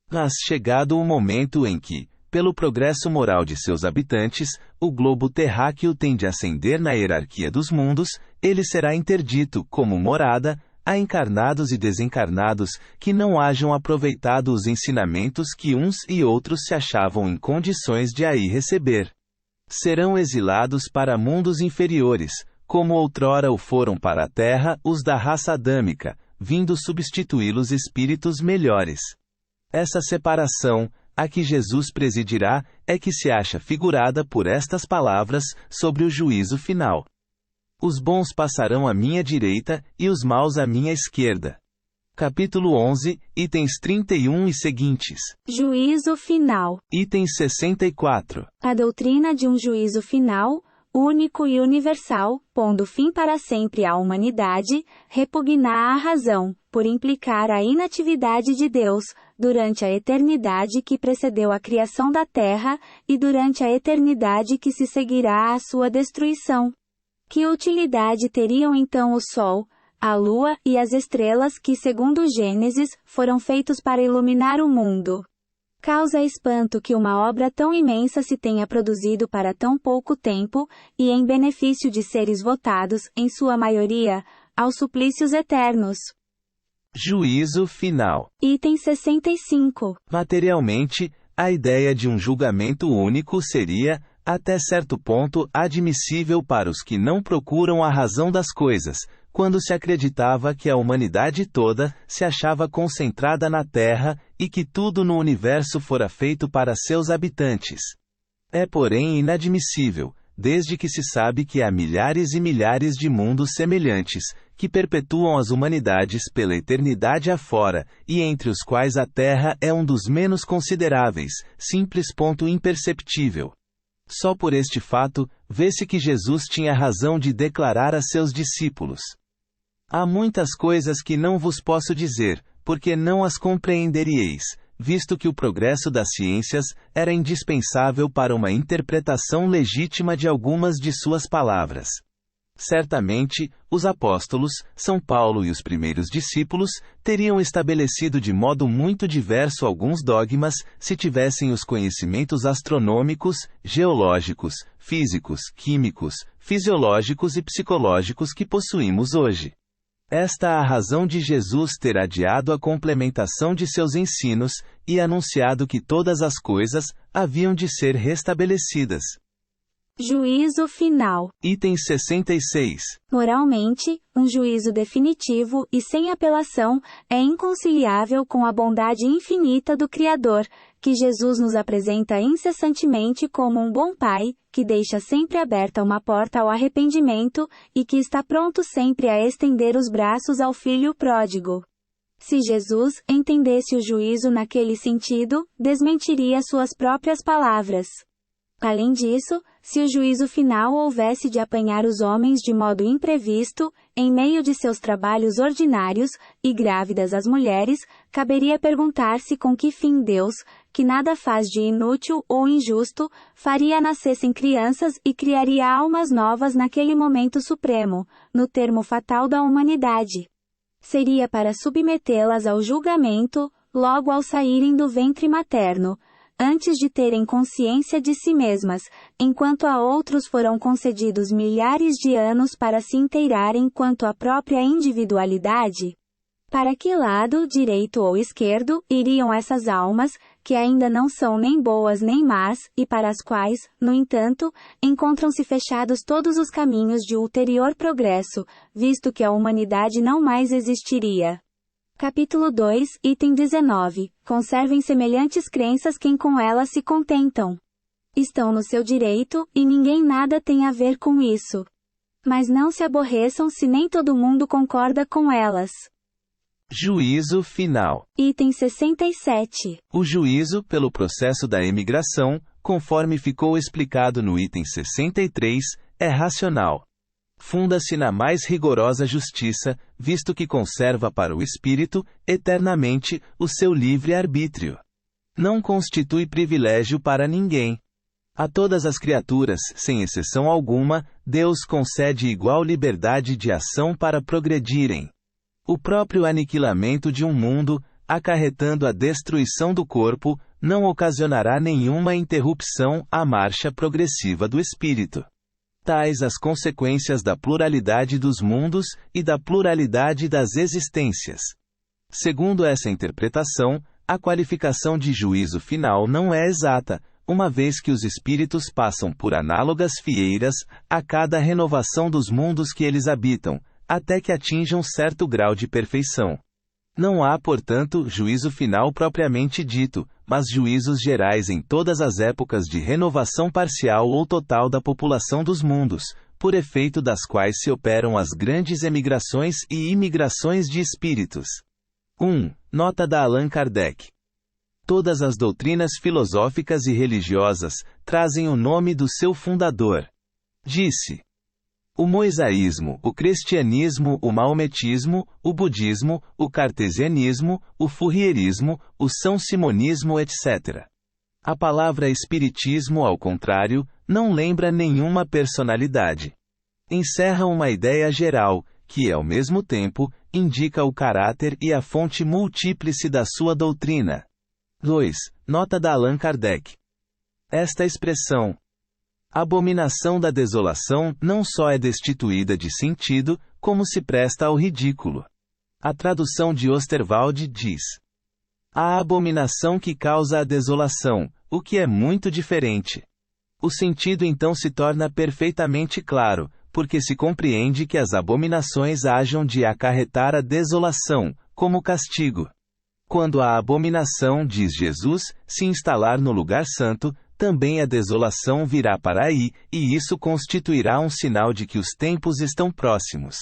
Mas chegado o momento em que, pelo progresso moral de seus habitantes, o globo terráqueo tende a ascender na hierarquia dos mundos, ele será interdito, como morada, a encarnados e desencarnados que não hajam aproveitado os ensinamentos que uns e outros se achavam em condições de aí receber. Serão exilados para mundos inferiores, como outrora o foram para a terra os da raça adâmica, vindo substituí-los espíritos melhores. Essa separação, a que Jesus presidirá, é que se acha figurada por estas palavras sobre o juízo final. Os bons passarão à minha direita, e os maus à minha esquerda. Capítulo 11, itens 31 e seguintes. Juízo final. Item 64. A doutrina de um juízo final, único e universal, pondo fim para sempre à humanidade, repugna à razão, por implicar a inatividade de Deus, durante a eternidade que precedeu a criação da terra, e durante a eternidade que se seguirá à sua destruição. Que utilidade teriam então o Sol, a Lua e as estrelas que, segundo Gênesis, foram feitos para iluminar o mundo? Causa espanto que uma obra tão imensa se tenha produzido para tão pouco tempo, e em benefício de seres votados, em sua maioria, aos suplícios eternos. Juízo final. Item 65. Materialmente, a ideia de um julgamento único seria, até certo ponto, admissível para os que não procuram a razão das coisas, quando se acreditava que a humanidade toda se achava concentrada na Terra e que tudo no universo fora feito para seus habitantes. É, porém, inadmissível, desde que se sabe que há milhares e milhares de mundos semelhantes, que perpetuam as humanidades pela eternidade afora, e entre os quais a Terra é um dos menos consideráveis, simples ponto imperceptível. Só por este fato, vê-se que Jesus tinha razão de declarar a seus discípulos: há muitas coisas que não vos posso dizer, porque não as compreenderíeis, visto que o progresso das ciências era indispensável para uma interpretação legítima de algumas de suas palavras. Certamente, os apóstolos, São Paulo e os primeiros discípulos, teriam estabelecido de modo muito diverso alguns dogmas, se tivessem os conhecimentos astronômicos, geológicos, físicos, químicos, fisiológicos e psicológicos que possuímos hoje. Esta é a razão de Jesus ter adiado a complementação de seus ensinos, e anunciado que todas as coisas haviam de ser restabelecidas. Juízo final. Item 66. Moralmente, um juízo definitivo e sem apelação é inconciliável com a bondade infinita do Criador, que Jesus nos apresenta incessantemente como um bom pai, que deixa sempre aberta uma porta ao arrependimento, e que está pronto sempre a estender os braços ao filho pródigo. Se Jesus entendesse o juízo naquele sentido, desmentiria suas próprias palavras. Além disso, se o juízo final houvesse de apanhar os homens de modo imprevisto, em meio de seus trabalhos ordinários, e grávidas as mulheres, caberia perguntar-se com que fim Deus, que nada faz de inútil ou injusto, faria nascessem crianças e criaria almas novas naquele momento supremo, no termo fatal da humanidade. Seria para submetê-las ao julgamento, logo ao saírem do ventre materno, antes de terem consciência de si mesmas, enquanto a outros foram concedidos milhares de anos para se inteirarem quanto à própria individualidade? Para que lado, direito ou esquerdo, iriam essas almas, que ainda não são nem boas nem más, e para as quais, no entanto, encontram-se fechados todos os caminhos de ulterior progresso, visto que a humanidade não mais existiria? Capítulo 2, item 19. Conservem semelhantes crenças quem com elas se contentam. Estão no seu direito, e ninguém nada tem a ver com isso. Mas não se aborreçam se nem todo mundo concorda com elas. Juízo final. Item 67. O juízo pelo processo da emigração, conforme ficou explicado no item 63, é racional. Funda-se na mais rigorosa justiça, visto que conserva para o espírito, eternamente, o seu livre-arbítrio. Não constitui privilégio para ninguém. A todas as criaturas, sem exceção alguma, Deus concede igual liberdade de ação para progredirem. O próprio aniquilamento de um mundo, acarretando a destruição do corpo, não ocasionará nenhuma interrupção à marcha progressiva do espírito. Tais as consequências da pluralidade dos mundos e da pluralidade das existências. Segundo essa interpretação, a qualificação de juízo final não é exata, uma vez que os espíritos passam por análogas fieiras, a cada renovação dos mundos que eles habitam, até que atinjam certo grau de perfeição. Não há, portanto, juízo final propriamente dito, mas juízos gerais em todas as épocas de renovação parcial ou total da população dos mundos, por efeito das quais se operam as grandes emigrações e imigrações de espíritos. 1. Nota da Allan Kardec. Todas as doutrinas filosóficas e religiosas trazem o nome do seu fundador. Disse: o moisaísmo, o cristianismo, o maometismo, o budismo, o cartesianismo, o fourierismo, o são-simonismo, etc. A palavra espiritismo, ao contrário, não lembra nenhuma personalidade. Encerra uma ideia geral, que, ao mesmo tempo, indica o caráter e a fonte múltiplice da sua doutrina. 2. Nota da Allan Kardec. Esta expressão, abominação da desolação, não só é destituída de sentido, como se presta ao ridículo. A tradução de Osterwald diz: a abominação que causa a desolação, o que é muito diferente. O sentido então se torna perfeitamente claro, porque se compreende que as abominações hajam de acarretar a desolação, como castigo. Quando a abominação, diz Jesus, se instalar no lugar santo, também a desolação virá para aí, e isso constituirá um sinal de que os tempos estão próximos.